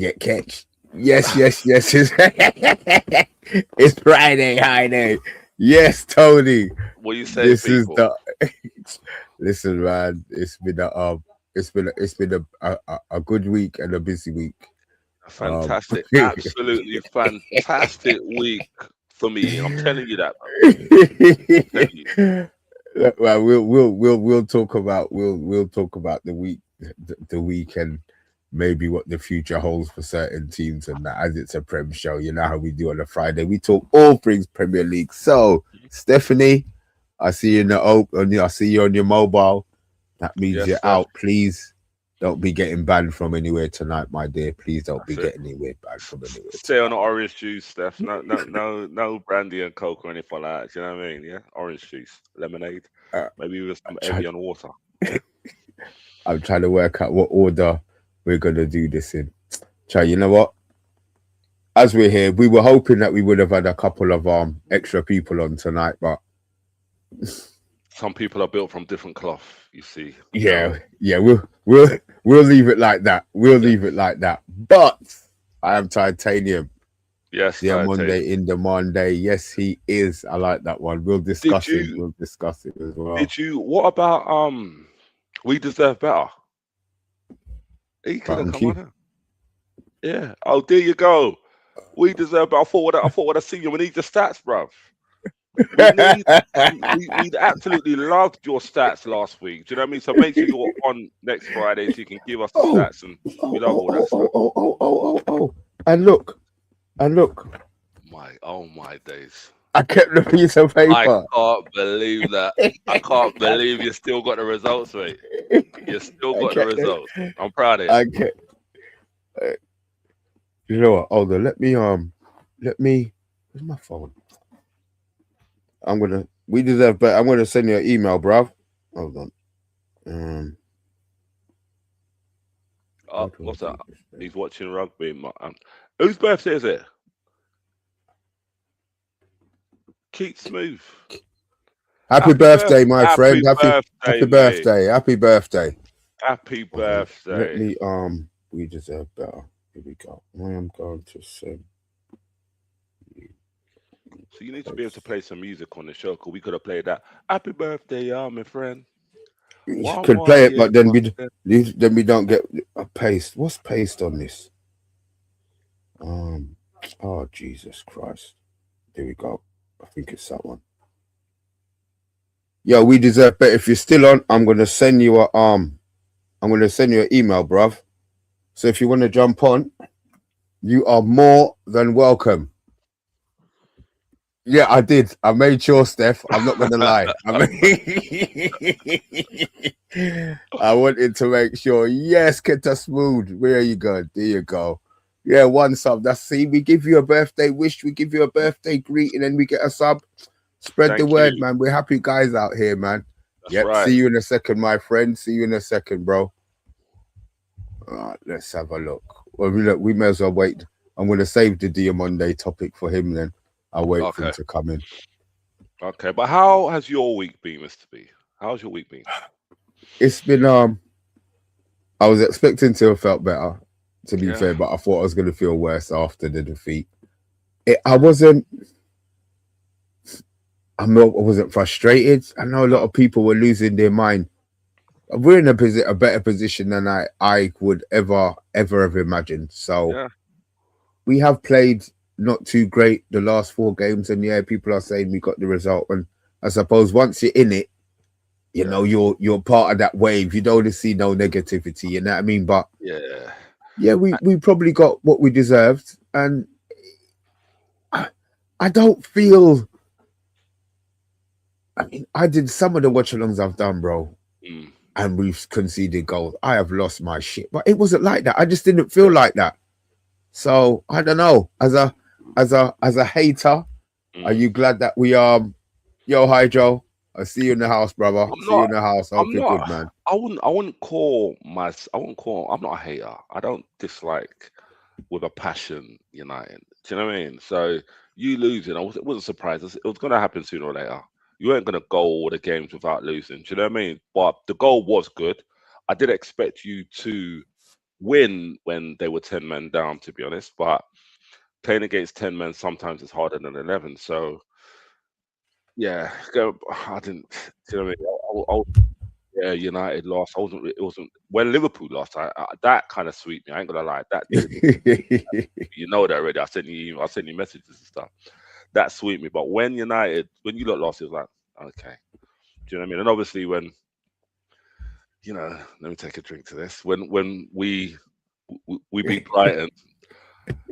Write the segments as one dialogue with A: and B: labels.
A: get catch. Yes. It's Friday, Heine. Yes, Tony.
B: What you say,
A: This is
B: people?
A: the. Listen, man. It's been a good week and a busy week.
B: A
A: Um,
B: fantastic, absolutely fantastic week for me. I'm telling you that, bro. Telling you.
A: well, we'll talk about we'll talk about the week and maybe what the future holds for certain teams and that, as it's a Prem show. You know how we do on a Friday. We talk all things Premier League. So, Stephanie, I see you in the open. I see you on your mobile. That means
B: Yes,
A: you're
B: Steph.
A: out. Please don't be getting banned from anywhere tonight, my dear. Please don't be
B: That's it.
A: getting anywhere banned from anywhere
B: Stay on
A: tonight.
B: the orange juice, Steph. No brandy and coke or anything like that. Do you know what I mean? Yeah, orange juice, lemonade,
A: Uh,
B: maybe with
A: I'm
B: some
A: trying.
B: Evian water. Yeah.
A: I'm trying to work out what order we're gonna do this in. Try. You know what? As we're here, we were hoping that we would have had a couple of extra people on tonight, but
B: Some people are built from different cloth. You see. You know.
A: yeah, we'll leave it like that. We'll leave it like that. But I am titanium.
B: Yes,
A: Diamande
B: titanium.
A: in the Monday. Yes, he is. I like that one. We'll
B: Did
A: discuss him.
B: you?
A: We'll discuss it as well.
B: Did you? What about We deserve better. He could have
A: Thank
B: come
A: you.
B: on here. Yeah. Oh, there you go. We deserve better. I thought what I seen you. We need the stats, bruv. We need. We absolutely loved your stats last week. Do you know what I mean? So make sure you're on next Friday so you can give us the
A: oh,
B: stats, and we love all that stuff.
A: oh. And look.
B: Oh my days.
A: I kept the piece of
B: I
A: paper.
B: can't believe that. I can't believe you still got the results, mate. You still
A: I
B: got the
A: kept the,
B: results. I'm proud of you.
A: I kept, you know what? Hold on. Let me, where's my phone? We deserve better. I'm gonna send you an email, bruv. Hold on. How do I
B: What's that?
A: do this thing?
B: He's watching rugby. Whose birthday is it? Keep smooth.
A: Happy birthday, my friend.
B: Happy
A: Happy
B: birthday, mate.
A: birthday. Happy birthday.
B: Happy
A: Hold on. Let
B: birthday.
A: me we deserve better. Here we go. I am going to send you
B: So you need to be able to
A: post.
B: play some music on the show, because we could have played that. Happy birthday, my friend.
A: You
B: One
A: could
B: more
A: play it,
B: year.
A: but then we don't get a paste. What's paste on this? Oh Jesus Christ. There we go. I think it's that one. Yo, we deserve better. If you're still on, I'm gonna send you I'm gonna send you an email, bruv. So if you want to jump on, you are more than welcome. Yeah, I did. I made sure, Steph. I'm not gonna lie. I wanted to make sure. Yes, Kenta Smooth. Where you go? There you go. Yeah, one sub. That's see, we give you a birthday wish, we give you a birthday greeting, and we get a sub. Spread the
B: Thank
A: word,
B: you.
A: man. We're happy guys out here, man.
B: That's
A: Yep.
B: right.
A: See you in a second, my friend. See you in a second, bro. All right, let's have a look. Well, we may as well wait. I'm gonna save the Diamande topic for him then. I'll wait for him
B: Okay.
A: to come in.
B: Okay. But how has your week been, Mr. B? How's your week been?
A: It's been I was expecting to have felt better, to be
B: Yeah.
A: fair, but I thought I was gonna feel worse after the defeat. I wasn't. I wasn't frustrated. I know a lot
B: No.
A: of people were losing their mind. We're in a better position than I would ever have imagined. So
B: Yeah.
A: we have played not too great the last 4 games, and yeah, people are saying we got the result. And I suppose once you're in it, you
B: Yeah.
A: know you're part of that wave. You don't want to see no negativity. You know what I mean? But
B: Yeah.
A: yeah, we probably got what we deserved, and I don't feel. I mean, I did some of the watch alongs I've done, bro,
B: Mm.
A: and we've conceded goals. I have lost my shit, but it wasn't like that. I just didn't feel
B: Yeah.
A: like that. So I don't know. As a hater, are
B: Mm.
A: you glad that we yo Hydro? I see you in the house, brother.
B: I'm
A: See you
B: not.
A: in the house. Hope
B: I'm
A: you're good,
B: not.
A: man.
B: I wouldn't call my. I wouldn't call. I'm not a hater. I don't dislike with a passion United. Do you know what I mean? So you losing, it wasn't surprised. It was going to happen sooner or later. You weren't going to go all the games without losing. Do you know what I mean? But the goal was good. I did expect you to win when they were 10 men down, to be honest. But playing against 10 men sometimes is harder than 11. So yeah, I didn't. Do you know what I mean? Yeah, United lost. It wasn't when Liverpool lost. That kind of sweet me. I ain't gonna lie. That you know that already. I sent you messages and stuff. That sweet me. But when you lot lost, it was like, okay. Do you know what I mean? And obviously when let me take a drink to this. When we beat Brighton,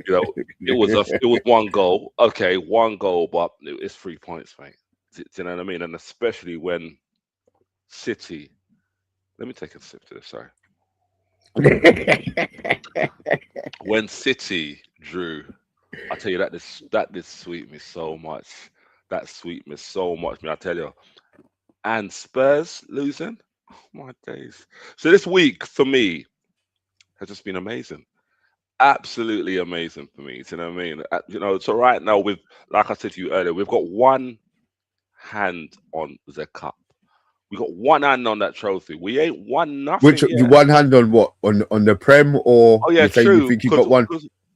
B: it was one goal. Okay, one goal, but it's 3 points, mate. Do you know what I mean? And especially when City. Let me take a sip to this. Sorry. When City drew, I tell you that did sweet me so much. That sweet me so much. I tell you. And Spurs losing. Oh my days. So this week for me has just been amazing. Absolutely amazing for me. Do you know what I mean? So right now like I said to you earlier, we've got one hand on the cup. We got one hand on that trophy. We ain't won nothing.
A: Which
B: yet.
A: One hand on what? On the Prem, or
B: oh yeah, true.
A: You think you got one?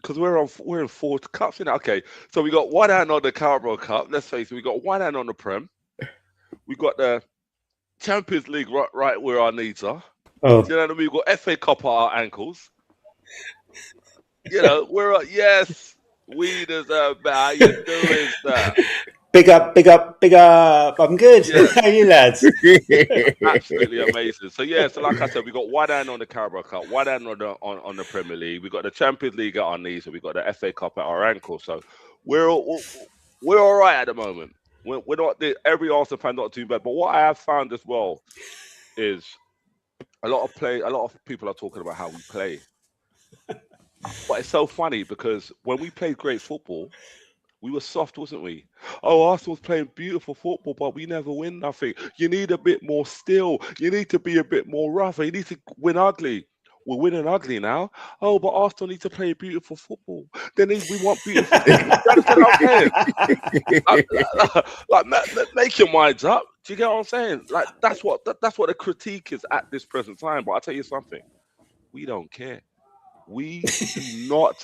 B: Because we're in 4 cups, Okay, so we got one hand on the Carabao Cup. Let's face it, we got one hand on the Prem. We got the Champions League right where our needs are.
C: Oh.
B: Do you know what I mean? We've got FA Cup at our ankles. Yes, we deserve better. How you doing, sir?
C: Big up. I'm good.
B: Yeah.
C: How are you, lads?
B: Absolutely amazing. So like I said, we got one hand on the Carabao Cup, one hand on the Premier League. We got the Champions League at our knees, and we got the FA Cup at our ankles. So we're all right at the moment. We're not every Arsenal fan not too bad. But what I have found as well is a lot of people are talking about how we play. But it's so funny because when we played great football, we were soft, wasn't we? Oh, Arsenal's playing beautiful football, but we never win nothing. You need a bit more still. You need to be a bit more rough. You need to win ugly. We're winning ugly now. Oh, but Arsenal need to play beautiful football. Then we want beautiful football. You understand what I'm saying? Make your minds up. Do you get what I'm saying? Like that's what the critique is at this present time. But I'll tell you something. We don't care. We do not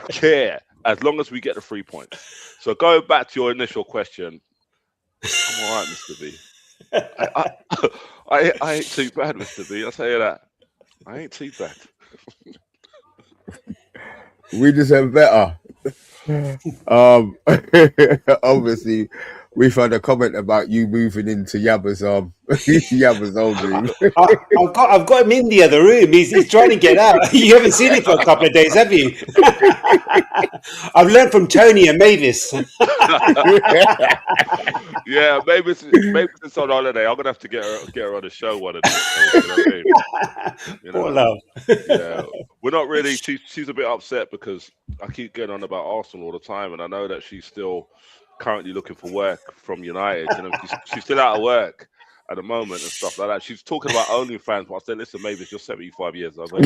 B: care as long as we get the 3 points. So going back to your initial question, I'm all right, Mr. B. I ain't too bad, Mr. B. I'll tell you that. I ain't too bad.
A: We deserve better. Obviously, we've had a comment about you moving into Yabba's old room.
C: I've got him in the other room. He's trying to get out. You haven't seen him for a couple of days, have you? I've learned from Tony and Mavis.
B: Yeah, maybe it's on holiday. I'm gonna have to get her on the show one of these days.
C: Poor love.
B: Yeah, we're not really. She's a bit upset because I keep getting on about Arsenal all the time, and I know that she's still currently looking for work from United. She's still out of work at the moment and stuff like that. She's talking about OnlyFans, but I said, listen, maybe it's just 75 years old. I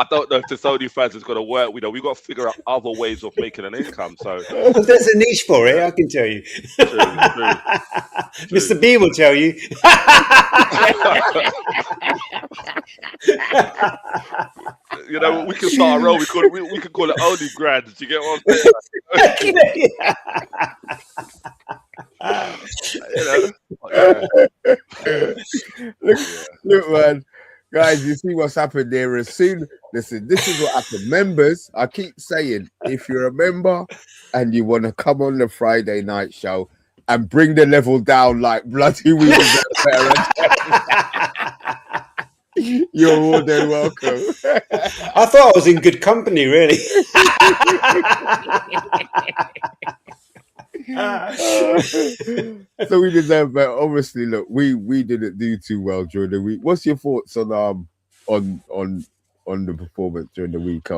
B: don't know if this OnlyFans is going to work. We've got to figure out other ways of making an income. So
C: there's a niche for it, I can tell you. True. Mr. B will tell you.
B: We can start a roll. We can call it Only Grand. Do you get what I'm saying?
A: Look, man, guys, you see what's happened there. Listen, this is what happened. Members, I keep saying, if you're a member and you want to come on the Friday night show and bring the level down like bloody we deserve better. You're more than welcome.
C: I thought I was in good company, really.
A: So we deserve better. Obviously, look, we didn't do too well during the week. What's your thoughts on the performance during the week?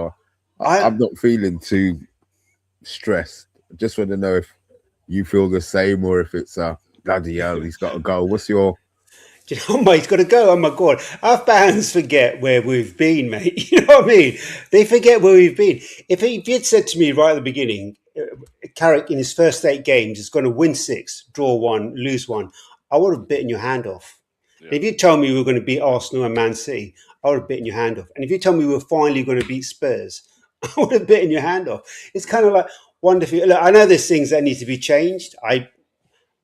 A: I'm not feeling too stressed. I just want to know if you feel the same or if it's bloody hell, he's got to go. What's your...
C: Do you know what, he's got to go? Oh my God. Our fans forget where we've been, mate. You know what I mean? They forget where we've been. If he had said to me right at the beginning, Carrick in his first 8 games is going to win 6, draw 1, lose 1, I would have bitten your hand off.
B: Yeah.
C: If you told me we were going to beat Arsenal and Man City, I would have bitten your hand off. And if you told me we were finally going to beat Spurs, I would have bitten your hand off. It's kind of like wonderful. Look, I know there's things that need to be changed.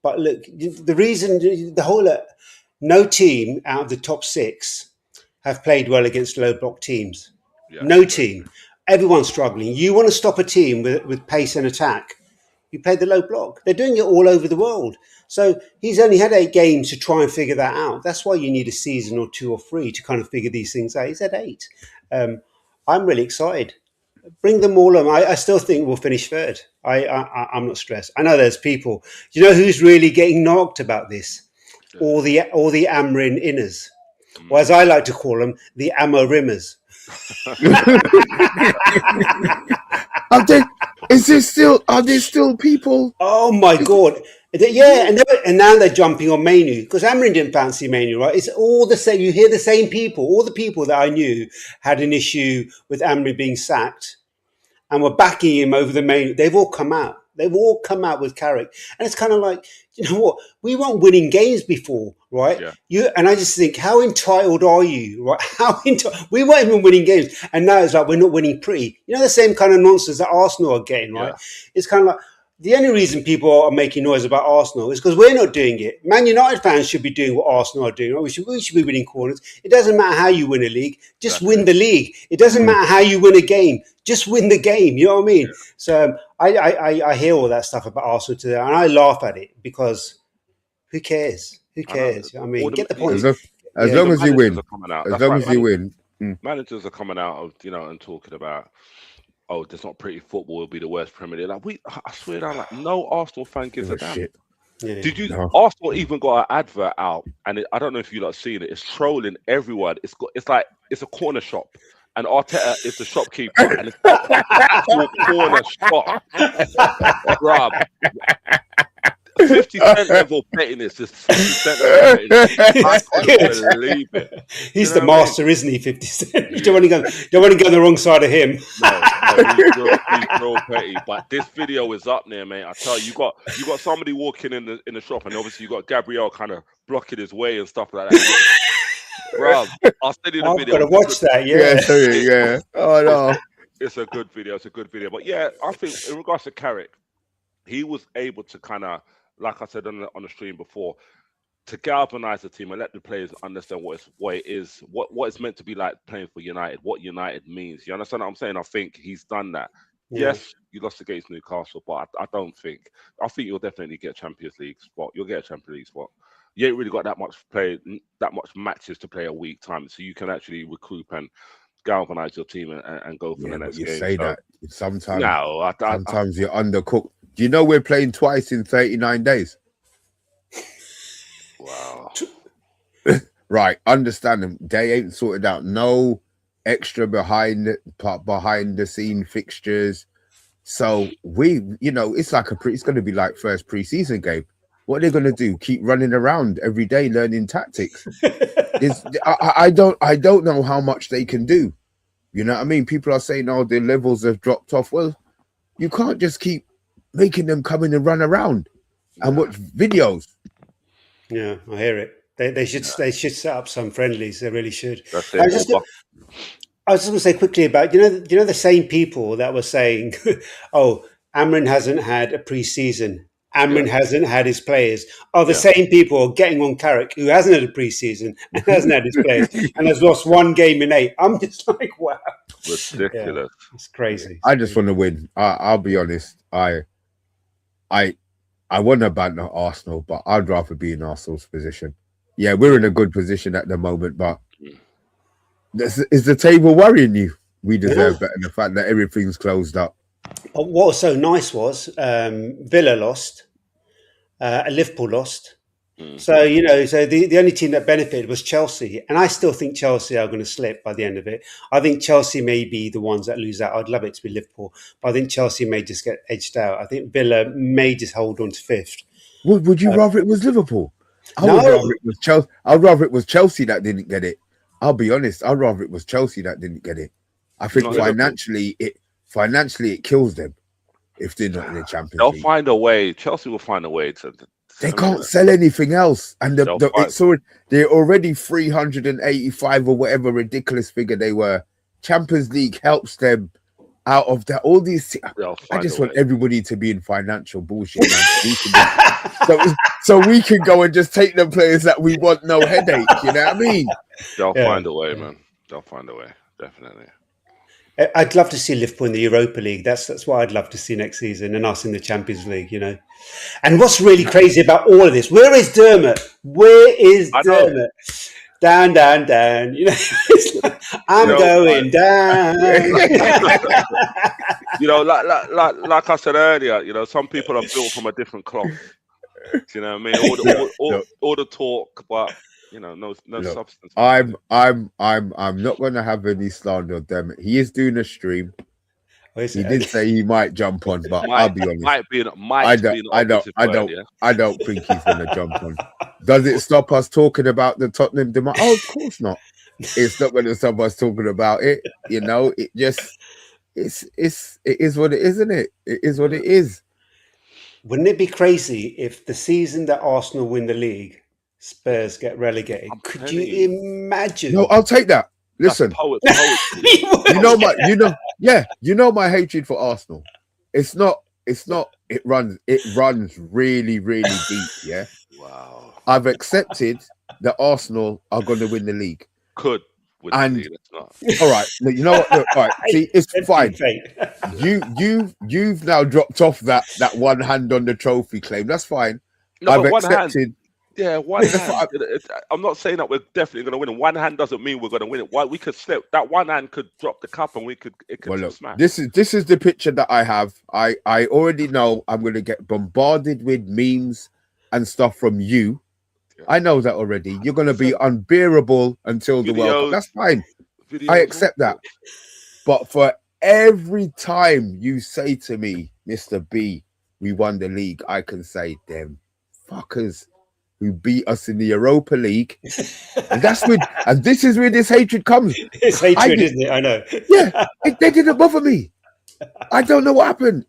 C: But look, the reason, the whole, no team out of the top 6 have played well against low block teams.
B: Yeah.
C: No team. Everyone's struggling. You want to stop a team with pace and attack, you play the low block. They're doing it all over the world. So he's only had 8 games to try and figure that out. That's why you need a season or 2 or 3 to kind of figure these things out. He's had 8. I'm really excited. Bring them all on. I still think we'll finish 3rd. I'm not stressed. I know there's people. You know who's really getting knocked about this? All the Amrin inners. Or as I like to call them, the Amorimmers.
A: Are there still people?
C: Oh my God. Yeah, and now they're jumping on Mainu because Amrin didn't fancy Mainu, right? It's all the same. You hear the same people. All the people that I knew had an issue with Amrin being sacked and were backing him over the Mainu. They've all come out. They've all come out with Carrick. And it's kind of like, you know what? We weren't winning games before, right?
B: Yeah.
C: And I just think, how entitled are you, right? We weren't even winning games. And now it's like, we're not winning pretty. You know, the same kind of nonsense that Arsenal are getting, right?
B: Yeah.
C: It's kind of like, the only reason people are making noise about Arsenal is because we're not doing it. Man United fans should be doing what Arsenal are doing. We should be winning corners. It doesn't matter how you win a league. Just win the league. It doesn't matter how you win a game. Just win the game. You know what I mean?
B: Yeah.
C: So I hear all that stuff about Arsenal today, and I laugh at it because who cares? Who cares? You know what I mean, get the point.
A: As long as you win.
B: As long as you win. Managers are coming out of, and talking about, oh, there's not pretty football, will be the worst Premier League. Like I swear down, like no Arsenal fan gives a damn.
C: Yeah.
B: Did you? No. Arsenal even got an advert out, and I don't know if you lot seen it. It's trolling everyone. It's like it's a corner shop, and Arteta is the shopkeeper, and it's an actual corner shop. Bruh. 50 cent level pettiness, just 50 cent level pettiness. I can't believe it.
C: He's the master, isn't he? 50 Cent. You don't want to go on the wrong side of him.
B: No, he's real petty. But this video is up there, mate. I tell you, you got somebody walking in the shop, and obviously you got Gabriel kind of blocking his way and stuff like that. Bro, I'll send you the video.
C: I've got to watch that.
A: Yeah. Oh no,
B: it's a good video. It's a good video. But yeah, I think in regards to Carrick, he was able to kind of, like I said on the stream before, to galvanize the team and let the players understand what it is, what it's meant to be like playing for United, what United means. You understand what I'm saying? I think he's done that. Yeah. Yes, you lost against Newcastle, but I think you'll definitely get a Champions League spot. You'll get a Champions League spot. You ain't really got that much matches to play a week time, so you can actually recoup and galvanize your team and go for the next game.
A: You say that sometimes.
B: No,
A: sometimes you're undercooked. Do you know we're playing twice in 39 days?
B: Wow.
A: Right, understand them. They ain't sorted out no extra behind the scene fixtures. So it's like it's going to be like first preseason game. What are they going to do? Keep running around every day learning tactics? I don't know how much they can do. You know what I mean? People are saying, oh, their levels have dropped off. Well, you can't just keep making them come in and run around and watch videos.
C: Yeah, I hear it. They should set up some friendlies. They really should.
B: That's it.
C: I was just going to say quickly about the same people that were saying, oh, Amrin hasn't had a pre-season. Amrin hasn't had his players. Oh, the same people are getting on Carrick, who hasn't had a pre-season and hasn't had his players and has lost 1 game in 8. I'm just like, wow.
B: Ridiculous.
C: Yeah, it's crazy.
A: I just want to win. I'll be honest. I want to banter Arsenal, but I'd rather be in Arsenal's position. Yeah, we're in a good position at the moment, but is the table worrying you? We deserve better than the fact that everything's closed up.
C: What was so nice was Villa lost, Liverpool lost. So, so the only team that benefited was Chelsea. And I still think Chelsea are going to slip by the end of it. I think Chelsea may be the ones that lose out. I'd love it to be Liverpool, but I think Chelsea may just get edged out. I think Villa may just hold on to 5th.
A: Would you rather it was Liverpool? I'd rather it was Chelsea that didn't get it. I'll be honest. I'd rather it was Chelsea that didn't get it. I think financially it kills them if they're not in the Champions League.
B: They'll find a way. Chelsea will find a way to
A: They can't sell anything else, and they're already 385 or whatever ridiculous figure they were. Champions League helps them out of that. All these, I just want everybody to be in financial bullshit, man. So we can go and just take the players that we want, no headache. You know what I mean?
B: They'll find a way, man. They'll find a way, definitely.
C: I'd love to see Liverpool in the Europa League. That's what I'd love to see next season, and us in the Champions League, you know. And what's really crazy about all of this, where is Dermot? Where is Dermot? Down, down, down. You know, I'm going down.
B: You know, like I said earlier, you know, some people are built from a different cloth. Do you know what I mean? All the talk, but you know, no substance.
A: I'm not going to have any slander of them. He is doing a stream. He did say he might jump on, but I'll be honest. I don't think he's going to jump on. Does it stop us talking about the Tottenham demand? Oh, of course not. It's not going to stop us talking about it. You know, it just it is what it is, isn't it? It is what it is.
C: Wouldn't it be crazy if the season that Arsenal win the league, Spurs get relegated? Could you imagine?
A: No, I'll take that. Listen, you know my hatred for Arsenal. It runs really, really deep. Yeah.
B: Wow.
A: I've accepted that Arsenal are going to win the league.
B: Could win the league. It's not.
A: All right. You know what? Look, all right. See, it's fine. You've now dropped off that one hand on the trophy claim. That's fine.
B: No,
A: I've accepted.
B: Yeah, one hand. I'm not saying that we're definitely going to win. One hand doesn't mean we're going to win it. We could slip. That one hand could drop the cup, and it could smash.
A: This is the picture that I have. I already know I'm going to get bombarded with memes and stuff from you. Yeah. I know that already. You're going to be unbearable until the World Cup. That's fine. I accept that. But for every time you say to me, Mr. B, we won the league, I can say, them fuckers who beat us in the Europa League. And this is where this hatred comes.
C: It's hatred, isn't it? I know.
A: Yeah, they didn't bother me. I don't know what happened.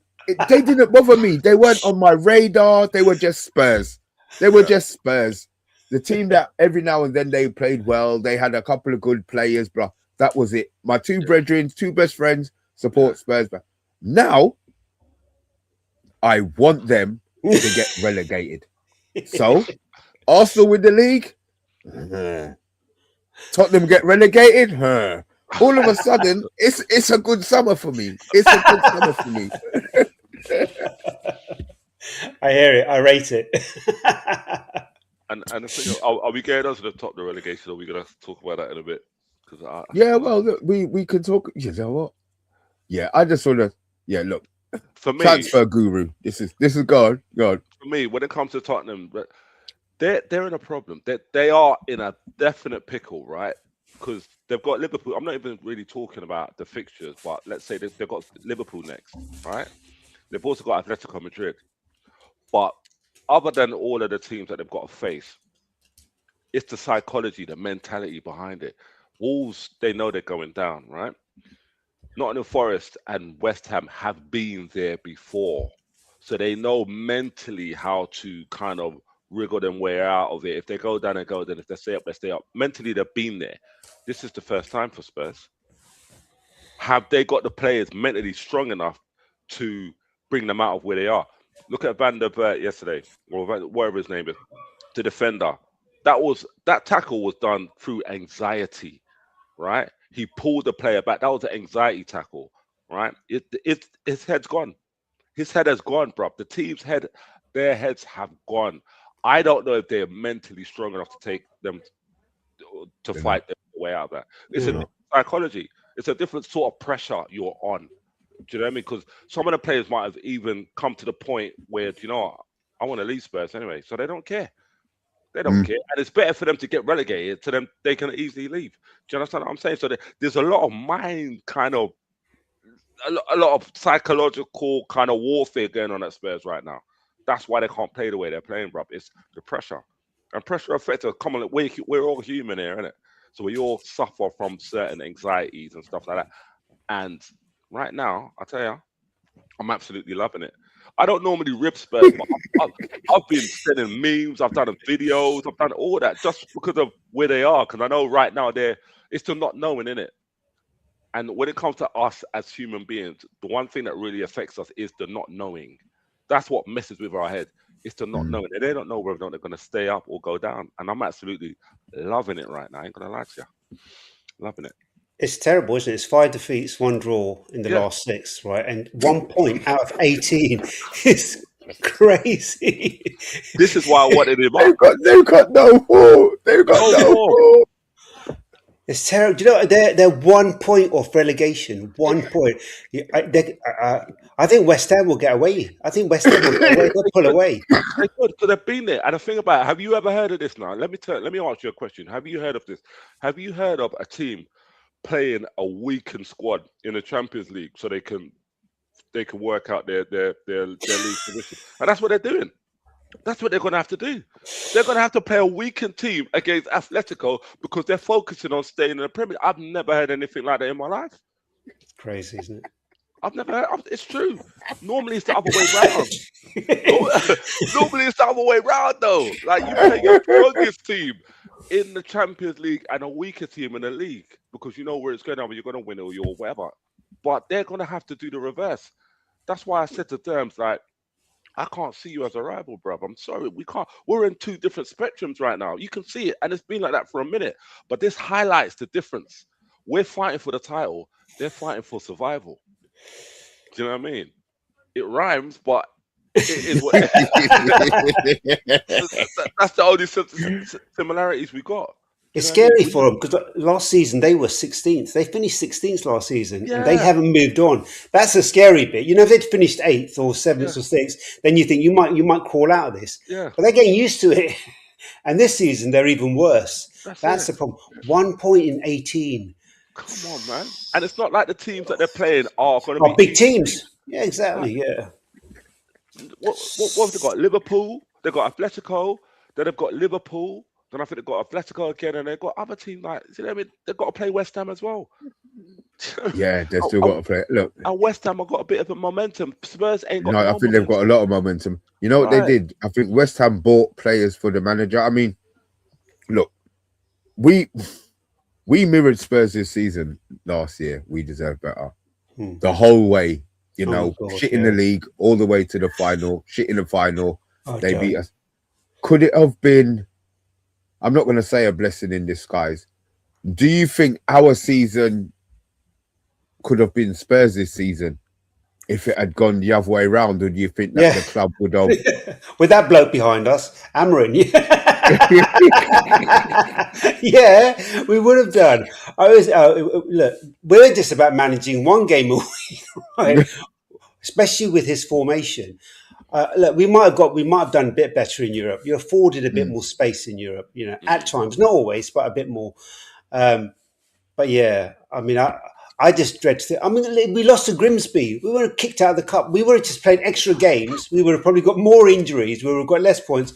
A: They didn't bother me. They weren't on my radar. They were just Spurs. They were just Spurs. The team that every now and then they played well. They had a couple of good players, bro. That was it. My two brethren, two best friends, support Spurs. But now, I want them to get relegated. So, Arsenal win the league. Tottenham get relegated. All of a sudden, it's a good summer for me. It's a good summer for me.
C: I hear it. I rate it.
B: And the thing, are we getting us to the Tottenham relegation? Or are we going to talk about that in a bit?
A: Well, look, we can talk. You know what? Yeah, I just want to. Yeah, look.
B: For me,
A: transfer guru. This is God.
B: For me, when it comes to Tottenham, they're in a problem. They are in a definite pickle, right? Because they've got Liverpool. I'm not even really talking about the fixtures, but let's say they've got Liverpool next, right? They've also got Atletico Madrid. But other than all of the teams that they've got to face, it's the psychology, the mentality behind it. Wolves, they know they're going down, right? Nottingham Forest and West Ham have been there before. So they know mentally how to kind of wriggle them way out of it. If they go down, they go down. If they stay up, they stay up. Mentally, they've been there. This is the first time for Spurs. Have they got the players mentally strong enough to bring them out of where they are? Look at Van der Vaart yesterday, or whatever his name is, the defender. That tackle was done through anxiety, right? He pulled the player back. That was an anxiety tackle, right? His head's gone. His head has gone, bro. The team's their heads have gone. I don't know if they're mentally strong enough to take them to fight their way out of that. It's a psychology. It's a different sort of pressure you're on. Do you know what I mean? Because some of the players might have even come to the point where, you know, I want to leave Spurs anyway, so they don't care. They don't care, and it's better for them to get relegated so them they can easily leave. Do you understand what I'm saying? So there's a lot of mind kind of, a lot of psychological kind of warfare going on at Spurs right now. That's why they can't play the way they're playing, bro. It's the pressure, and pressure affects us. Come on, we're all human here, innit? So we all suffer from certain anxieties and stuff like that. And right now, I tell you, I'm absolutely loving it. I don't normally rip Spurs, but I've been sending memes, I've done videos, I've done all that just because of where they are. Because I know right now it's still not knowing, innit? And when it comes to us as human beings, the one thing that really affects us is the not knowing. That's what messes with our head. It's the not knowing. And they don't know whether or not they're going to stay up or go down. And I'm absolutely loving it right now. I ain't going to lie to you. Loving it.
C: It's terrible, isn't it? It's 5 defeats, 1 draw in the last 6, right? And 1 point out of 18 is crazy.
B: This is why I wanted him.
A: They've got no ball. They've got no ball.
C: It's terrible. Do you know they're 1 point off relegation? 1 point. I think West Ham will get away. I think West Ham will get away. They'll pull away.
B: They could, because they've been there. And the thing about it, have you ever heard of this now? Let me ask you a question. Have you heard of this? Have you heard of a team playing a weakened squad in the Champions League so they can work out their league position? And that's what they're doing. That's what they're going to have to do. They're going to have to play a weakened team against Atletico because they're focusing on staying in the Premier. I've never heard anything like that in my life.
C: It's crazy, isn't it?
B: I've never heard. It's true. Normally it's the other way round. Normally it's the other way round, though. Like you play your strongest team in the Champions League and a weaker team in the league because you know where it's going on, you're going to win or you're whatever. But they're going to have to do the reverse. That's why I said to Derms, like, I can't see you as a rival, bruv. I'm sorry, we can't. We're in 2 different spectrums right now. You can see it, and it's been like that for a minute. But this highlights the difference. We're fighting for the title. They're fighting for survival. Do you know what I mean? It rhymes, but it is what that's the only similarities we got.
C: It's scary for them because last season they were 16th. They finished 16th last season and they haven't moved on. That's a scary bit. You know, if they'd finished 8th or 7th or 6th, then you think you might crawl out of this.
B: Yeah.
C: But they're getting used to it. And this season they're even worse. That's the problem. 1 point in 18.
B: Come on, man. And it's not like the teams that they're playing are going to be
C: big teams. Yeah, exactly. Yeah.
B: What have they got? Liverpool. They've got Atletico. Then they've got Liverpool. Then I think they've got Atletico again, and they've got other teams like, you know what I mean? They've got to play West Ham as well.
A: Yeah, they've still got to play. Look,
B: and West Ham have got a bit of a momentum. Spurs ain't got.
A: No, I think they've got a lot of momentum. You know what they did? I think West Ham bought players for the manager. I mean, look, we mirrored Spurs this season last year. We deserve better. The whole way, you know, shit in the league all the way to the final. Shit in the final, they beat us. Could it have been? I'm not going to say a blessing in disguise. Do you think our season could have been Spurs this season if it had gone the other way around? Or do you think that the club would have...
C: With that bloke behind us, Amarin, yeah, we would have done. Look, we're just about managing 1 game a week, right? Especially with his formation. Look, we might have done a bit better in Europe. You afforded a bit more space in Europe, you know, at times, not always, but a bit more. But yeah, I mean, I just dread to. I mean, we lost to Grimsby. We were kicked out of the cup. We would have just played extra games. We would have probably got more injuries. We would have got less points.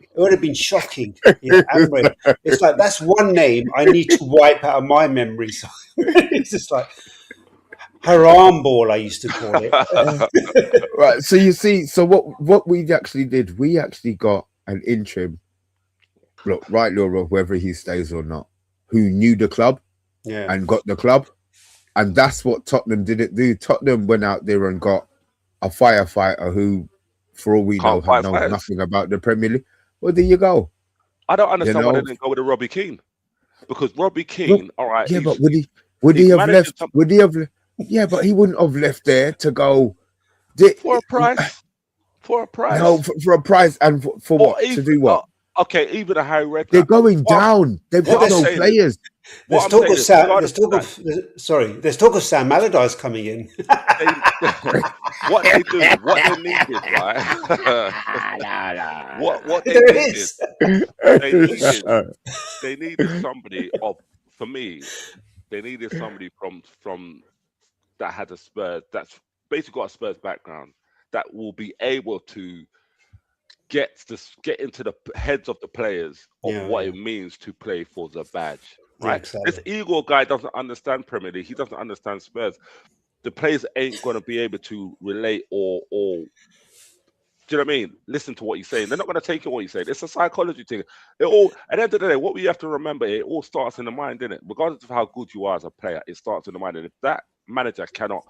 C: It would have been shocking. Yeah, it's like that's one name I need to wipe out of my memory. So it's just like. Haram ball, I used to call it.
A: Right. So you see, so what we actually did, we actually got an interim. Look, right, Laura, whether he stays or not, who knew the club, and got the club, and that's what Tottenham didn't do. Tottenham went out there and got a firefighter who, for all we know, had known nothing about the Premier League. Well, there you go.
B: I don't understand why they didn't go with a Robbie Keane, because Robbie Keane, all right.
A: Yeah, but would he have left? Would he have? Yeah, but he wouldn't have left there to go
B: for a price. For a price,
A: no, for a price, and for what? To do what?
B: Okay, even a Harry Redknapp.
A: They're going down. They've got no players.
C: There's talk of Sam Allardyce coming in.
B: What they do, what they needed, right? What they needed, they needed somebody for me. They needed somebody from that had a Spurs, that's basically got a Spurs background, that will be able to get into the heads of the players of what it means to play for the badge. Right? Yeah, exactly. This Igor guy doesn't understand Premier League. He doesn't understand Spurs. The players ain't going to be able to relate or Do you know what I mean? Listen to what he's saying. They're not going to take it what he's saying. It's a psychology thing. It all, at the end of the day, what we have to remember, it all starts in the mind, innit? Regardless of how good you are as a player, it starts in the mind. And if that manager cannot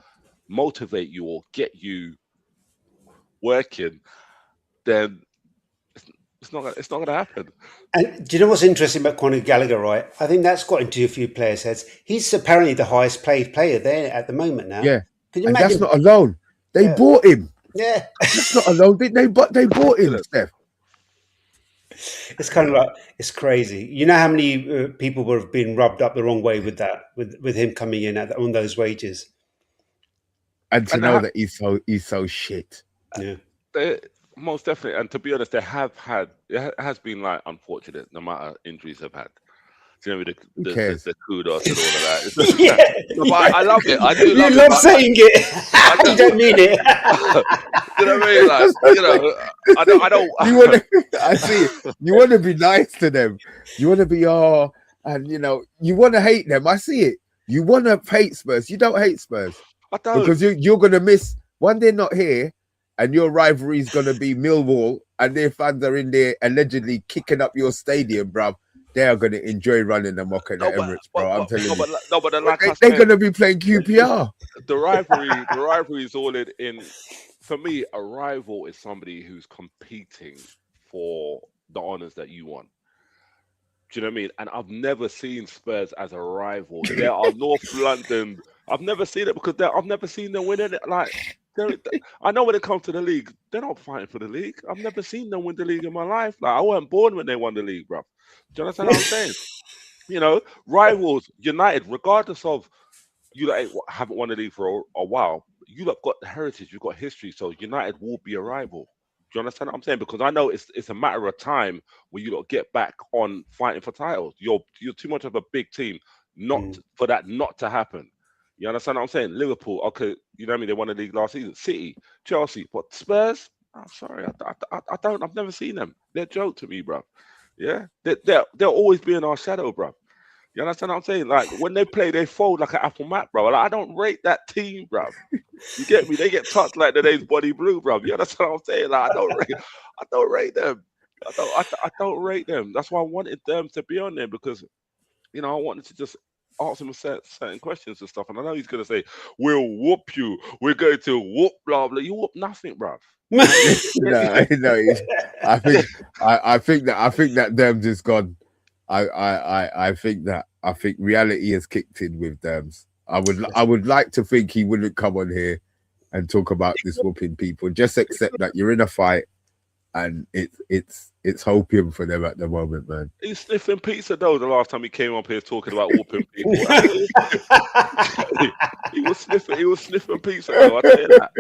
B: motivate you or get you working, then it's not going to happen.
C: And do you know what's interesting about Conor Gallagher, right? I think that's got into a few players' heads. He's apparently the highest paid player there at the moment now.
A: Yeah.
C: Can you
A: And
C: imagine?
A: that's not alone. They bought him.
C: Yeah.
A: That's not alone. They bought him, Steph.
C: It's kind of like, it's crazy. You know how many people would have been rubbed up the wrong way with that, with him coming in on those wages.
A: And to know that he's so shit.
C: Yeah.
B: Most definitely. And to be honest, it has been like unfortunate, no matter injuries have had. Do you know the kudos and all of that? But I love it. I do love it.
C: You love saying it. You don't mean it.
B: You know what I mean? Like, you know, I don't.
A: You want to? I see it. You want to be nice to them. You want to be and you know, you want to hate them. I see it. You want to hate Spurs. You don't hate Spurs.
B: I don't,
A: because you're gonna miss one. They're not here, and your rivalry is gonna be Millwall, and their fans are in there allegedly kicking up your stadium, bruv. They are going to enjoy running amok at the Emirates, bro. I'm telling you. They're going to be playing QPR.
B: The rivalry is all in. For me, a rival is somebody who's competing for the honours that you want. Do you know what I mean? And I've never seen Spurs as a rival. There are North London. I've never seen it because I've never seen them winning it. Like, I know when it comes to the league, they're not fighting for the league. I've never seen them win the league in my life. Like, I wasn't born when they won the league, bro. Do you understand what I'm saying? You know, rivals, United, regardless of you haven't won the league for a while, you have got the heritage, you've got history, so United will be a rival. Do you understand what I'm saying? Because I know it's a matter of time when you lot get back on fighting for titles. You're too much of a big team for that not to happen. You understand what I'm saying? Liverpool, okay, you know what I mean? They won the league last season. City, Chelsea, but Spurs, I'm sorry, I don't. I've never seen them. They're a joke to me, bro. Yeah, they'll always be in our shadow, bro. You understand what I'm saying? Like when they play, they fold like an apple mat, bro. Like I don't rate that team, bro. You get me? They get touched like today's body blue, bro. You understand what I'm saying? Like I don't rate them. I don't rate them. That's why I wanted them to be on there because, you know, I wanted to just ask him certain questions and stuff. And I know he's gonna say, "We'll whoop you. We're going to whoop blah blah." You whoop nothing, bro.
A: No. I think that them just gone. I think reality has kicked in with them. I would like to think he wouldn't come on here and talk about this whooping people. Just accept that you're in a fight, and it's hopium for them at the moment, man.
B: He's sniffing pizza though. The last time he came up here talking about whooping people, he was sniffing pizza though. I tell you that.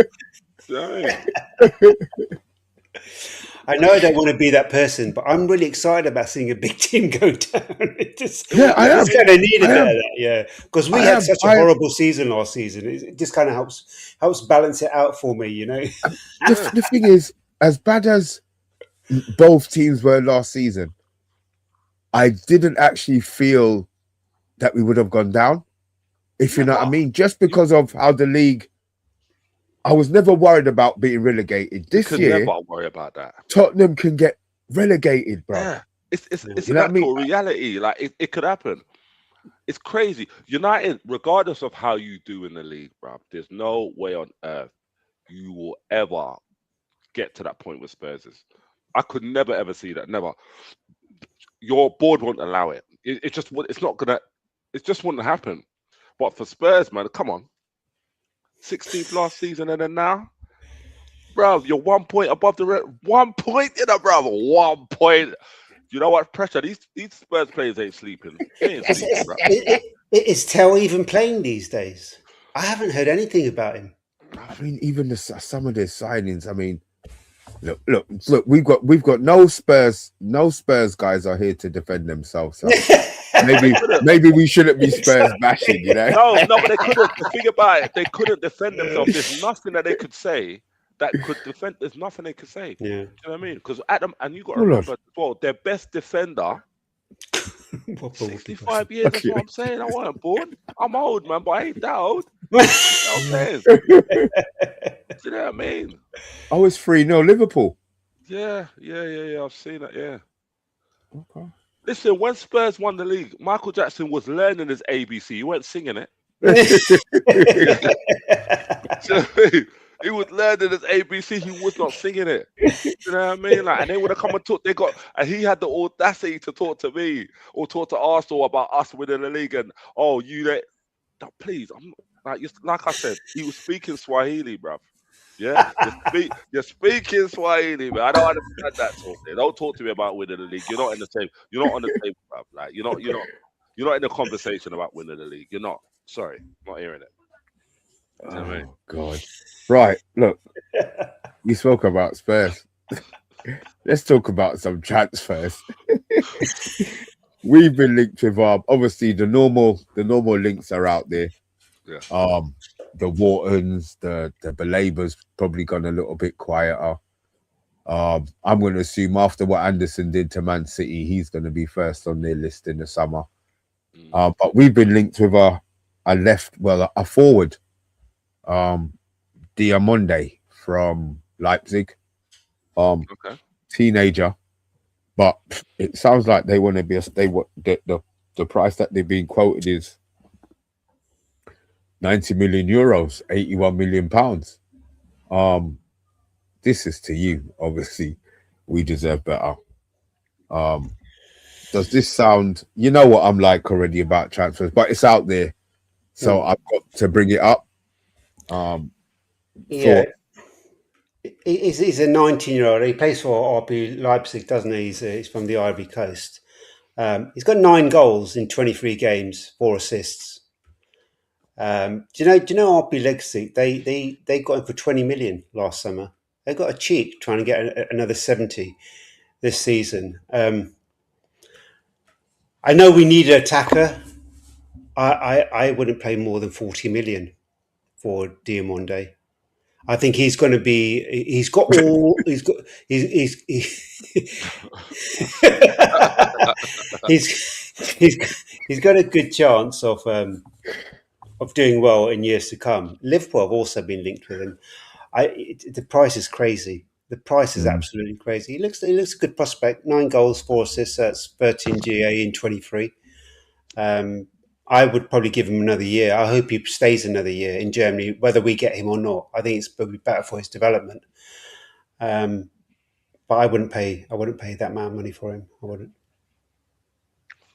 C: I know I don't want to be that person, but I'm really excited about seeing a big team go down.
A: I am.
C: Kind of needed that, because we had such a horrible season last season. It just kind of helps balance it out for me, you know.
A: The thing is, as bad as both teams were last season, I didn't actually feel that we would have gone down, if you know what I mean, just because of how the league. I was never worried about being relegated. This year,
B: never worry about that.
A: Tottenham can get relegated, bro.
B: Yeah, it's an actual reality. Like it could happen. It's crazy. United, regardless of how you do in the league, bro, there's no way on earth you will ever get to that point with Spurs. I could never ever see that. Never. Your board won't allow it. It just wouldn't happen. But for Spurs, man, come on. 16th last season and then now, bro, you're 1 point above the 1 point in a brother. 1 point. You know what pressure? These Spurs players ain't sleeping. They ain't sleeping, bro.
C: Is Tell even playing these days? I haven't heard anything about him.
A: I mean, even some of their signings. I mean, look. We've got no Spurs guys are here to defend themselves. So. Maybe we shouldn't be Spurs bashing, you know?
B: No, but they couldn't. The thing about it, they couldn't defend themselves. There's nothing that they could say that could defend. There's nothing they could say.
C: Yeah.
B: Do you know what I mean? Because Adam, and you got to remember as well, their best defender, 65 years. That's what I'm saying. I wasn't born. I'm old, man, but I ain't that old. You know what I'm saying? you know what I mean?
A: Oh, it's 3-0 Liverpool.
B: Yeah. I've seen that. Yeah.
A: Okay.
B: Listen, when Spurs won the league, Michael Jackson was learning his ABC. He weren't singing it. He was learning his ABC. He was not singing it. You know what I mean? Like, and they would have come and talk. And he had the audacity to talk to me or talk to Arsenal about us winning the league. And please, I'm like I said, he was speaking Swahili, bruv. Yeah, you're speaking Swahili, man. I don't understand that talk. Don't talk to me about winning the league. You're not in the same. You're not on the table, bruv. Like you're not in the conversation about winning the league. You're not. Sorry, not hearing it. You know what I mean?
A: God. Right, look. You spoke about Spurs. Let's talk about some transfers. We've been linked with obviously the normal links are out there.
B: Yeah.
A: The Whartons, the Belabors probably gone a little bit quieter. I'm going to assume after what Anderson did to Man City, he's going to be first on their list in the summer. But we've been linked with a forward, DI0MANDE from Leipzig,
B: Okay.
A: teenager, but it sounds like they want to be the price that they've been quoted is 90 million euros, 81 million pounds. This is to you, obviously. We deserve better. Does this sound? You know what I'm like already about transfers, but it's out there, so I've got to bring it up.
C: Yeah, he's a 19-year-old. He plays for RB Leipzig, doesn't he? He's from the Ivory Coast. He's got 9 goals in 23 games, 4 assists. Do you know RB Leipzig? They got him for 20 million last summer. They got a cheek trying to get another 70 this season. I know we need an attacker. I wouldn't pay more than 40 million for DI0MANDE. I think he's going to be. He's got all. He's got a good chance of doing well in years to come. Liverpool have also been linked with him. The price is crazy. The price is absolutely crazy. He looks a good prospect. 9 goals, 4 assists. That's 13 GA in 23. I would probably give him another year. I hope he stays another year in Germany, whether we get him or not. I think it's probably better for his development. But I wouldn't pay that amount of money for him. I wouldn't.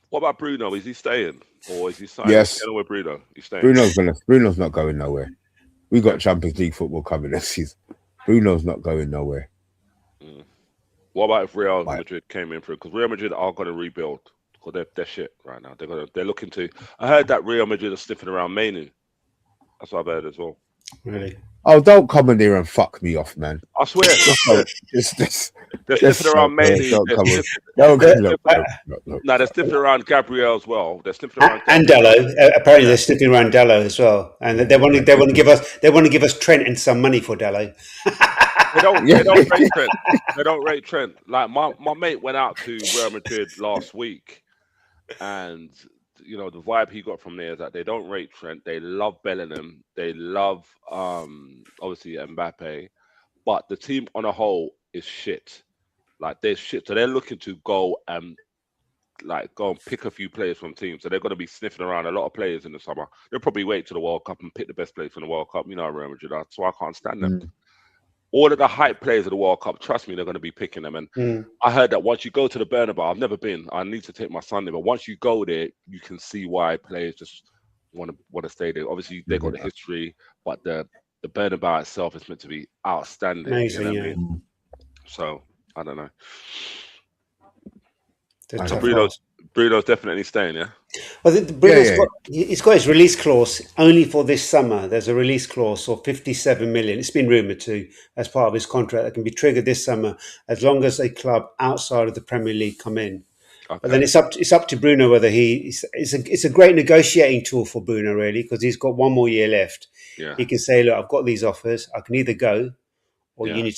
A: What
B: about Bruno? Is he staying or is he signing?
A: Yes,
B: with Bruno. He's staying.
A: Bruno's not going nowhere. We got Champions League football coming this season. Bruno's not going nowhere.
B: What about if Real Madrid came in for it? Because Real Madrid are going to rebuild. Because they're shit right now. They're looking to. I heard that Real Madrid are sniffing around Manu. That's what I've heard as well.
C: Really?
A: Oh, don't come in here and fuck me off, man.
B: I swear. They're sniffing around Manu. They're sniffing around Gabriel as well. They're sniffing around
C: and Dello. Apparently, they're sniffing around Dello as well. And they want to give us Trent and some money for Dello.
B: They don't rate Trent. They don't rate Trent. Like my mate went out to Real Madrid last week. And the vibe he got from there is that they don't rate Trent. They love Bellingham. They love obviously Mbappe, but the team on a whole is shit. Like they're shit. So they're looking to go and pick a few players from teams. So they're going to be sniffing around a lot of players in the summer. They'll probably wait to the World Cup and pick the best players from the World Cup. You know, Real Madrid. So I can't stand them. All of the hype players of the World Cup, trust me, they're going to be picking them. And I heard that once you go to the Bernabeu, I've never been. I need to take my son there, but once you go there, you can see why players just want to stay there. Obviously, they got the history, but the Bernabeu itself is meant to be outstanding.
C: Amazing,
B: you know what I mean? So I don't know.
C: So
B: Bruno's definitely staying, yeah.
C: I think he's got his release clause only for this summer. There's a release clause for 57 million. It's been rumoured to as part of his contract that can be triggered this summer as long as a club outside of the Premier League come in. Okay. But then it's up to Bruno whether it's a great negotiating tool for Bruno really because he's got 1 more year left.
B: Yeah.
C: He can say, look, I've got these offers. I can either go or you need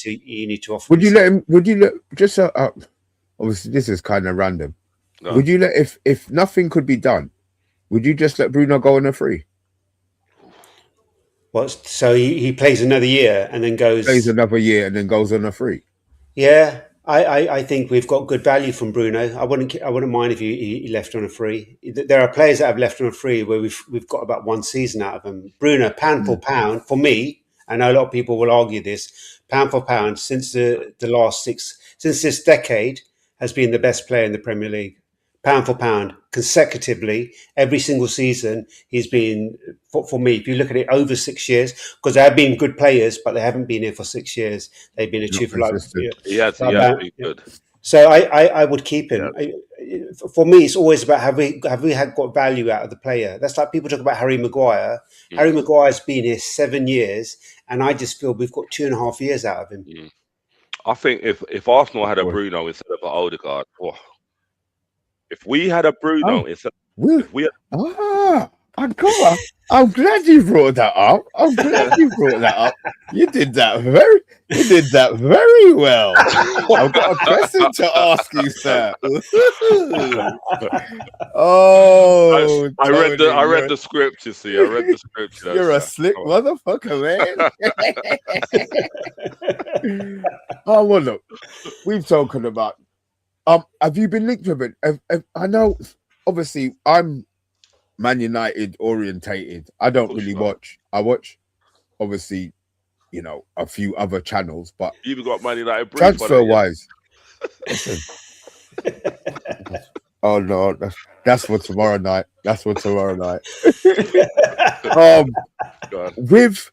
C: to offer.
A: Would you let him? Would you let just obviously this is kind of random. No. Would you let if nothing could be done? Would you just let Bruno go on a free?
C: So he plays another year and then
A: Plays
C: goes.
A: another year and then goes on a free.
C: Yeah, I think we've got good value from Bruno. I wouldn't mind if he left on a free. There are players that have left on a free where we've got about one season out of them. Bruno, pound for pound, for me, I know a lot of people will argue this, pound for pound, since since this decade, has been the best player in the Premier League. Pound for pound, consecutively, every single season, he's been, for me, if you look at it over 6 years, because they have been good players, but they haven't been here for 6 years. They've been
A: Not
C: achieved like,
A: consistent.
B: He has been good.
C: so I would keep him.
B: Yeah.
C: For me, it's always about have we got value out of the player. That's like people talk about Harry Maguire. Harry Maguire's been here 7 years, and I just feel we've got 2.5 years out of him.
B: I think if Arsenal had a Bruno instead of an Odegaard, if we had a Bruno instead, if we had,
A: I'm glad you brought that up. I'm glad you brought that up. You did that very well. I've got a question to ask you, sir. Oh,
B: I read the script. You see, I read the script.
A: You're a slick motherfucker, man. Oh well, look, we've talking about. Have you been linked with it? I know, obviously, I'm Man United orientated. I don't really watch. I watch, obviously, a few other channels, but
B: you've got Man United
A: transfer wise. Oh no, that's for tomorrow night. That's for tomorrow night. With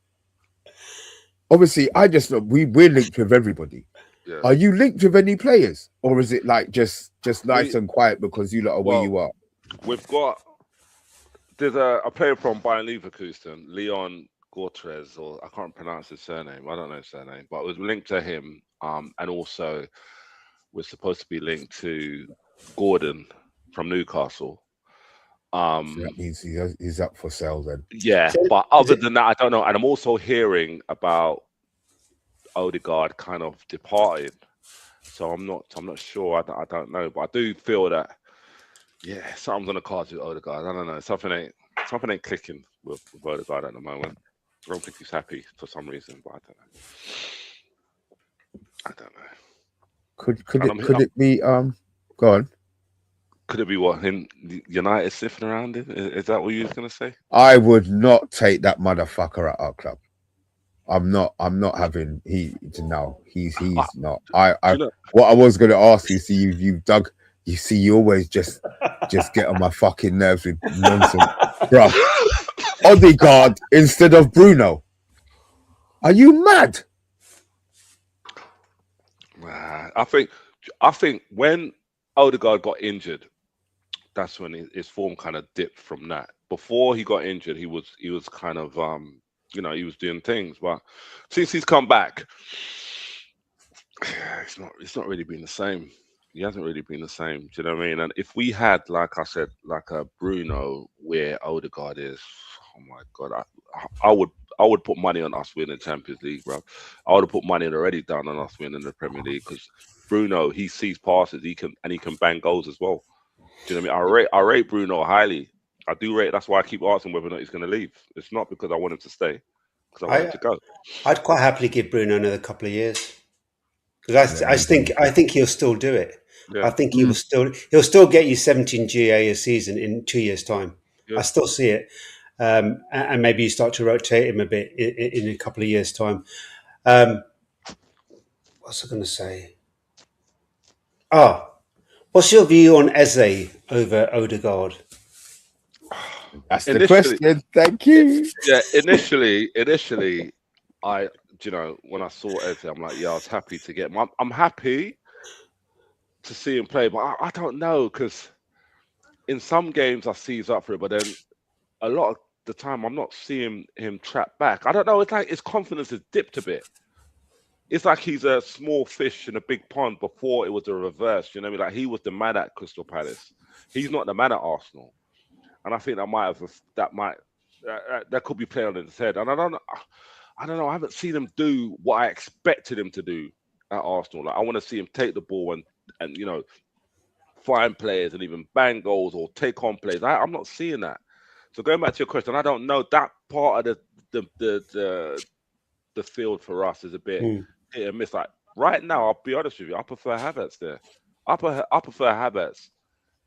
A: obviously, I just know we're linked with everybody. Yeah. Are you linked with any players, or is it like just nice and quiet because you lot are where you are?
B: There's a player from Bayern Leverkusen, Leon Gortrez, or I can't pronounce his surname. I don't know his surname, but it was linked to him. And also we're supposed to be linked to Gordon from Newcastle.
A: So that means he's up for sale then.
B: Yeah, but other than that, I don't know. And I'm also hearing about Odegaard kind of departed, so I'm not sure. I don't know, but I do feel that something's on the cards with Odegaard. I don't know, something ain't clicking with Odegaard at the moment. I don't think he's happy for some reason, but I don't know.
A: Could it be go on?
B: Could it be what United sniffing around it? Is that what you was gonna say?
A: I would not take that motherfucker at our club. I'm not having he's not. What I was gonna ask you, see you've dug. You see, you always just get on my fucking nerves with nonsense, bro. Odegaard instead of Bruno. Are you mad?
B: I think when Odegaard got injured, that's when his form kind of dipped from that. Before he got injured, he was kind of he was doing things, but since he's come back, it's not really been the same. He hasn't really been the same. Do you know what I mean? And if we had, like I said, like a Bruno where Odegaard is, oh my god, I would put money on us winning the Champions League, bro. I would have put money already down on us winning the Premier League because Bruno, he sees passes, he can bang goals as well. Do you know what I mean? I rate Bruno highly. I do rate. That's why I keep asking whether or not he's going to leave. It's not because I want him to stay, because I want him to go.
C: I'd quite happily give Bruno another couple of years because I think he'll still do it. Yeah. I think he'll still get you 17 GA a season in 2 years' time. Yeah. I still see it, and maybe you start to rotate him a bit in a couple of years' time. What's I going to say? What's your view on EZE over Odegaard?
A: That's the question. Thank you.
B: Yeah, initially, I, when I saw EZE, I'm like, I was happy to get him. I'm happy to see him play, but I don't know, because in some games I see he's up for it, but then a lot of the time I'm not seeing him trap back. I don't know. It's like his confidence has dipped a bit. It's like he's a small fish in a big pond. Before it was a reverse. You know what I mean? Like he was the man at Crystal Palace. He's not the man at Arsenal. And I think that could be playing on his head. And I don't know. I haven't seen him do what I expected him to do at Arsenal. Like I want to see him take the ball and find players and even bang goals or take on players. I'm not seeing that. So going back to your question, I don't know that part of the field for us is a bit hit and miss. Like right now, I'll be honest with you, I prefer Havertz there. I prefer Havertz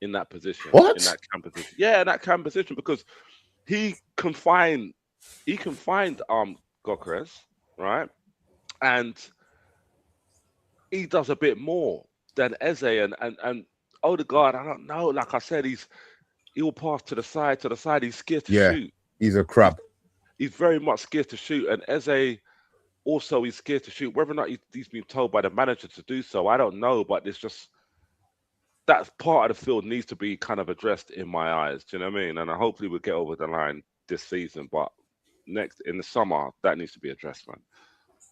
B: in that position.
A: What?
B: In that cam position. Yeah, in that cam position, because he can find Gyökeres, right? And he does a bit more than Eze and Odegaard. I don't know. Like I said, he'll pass to the side. He's scared to shoot.
A: He's a crab.
B: He's very much scared to shoot. And Eze also is scared to shoot. Whether or not he's been told by the manager to do so, I don't know. But it's just that part of the field needs to be kind of addressed in my eyes. Do you know what I mean? And hopefully we'll get over the line this season. But next in the summer, that needs to be addressed, man.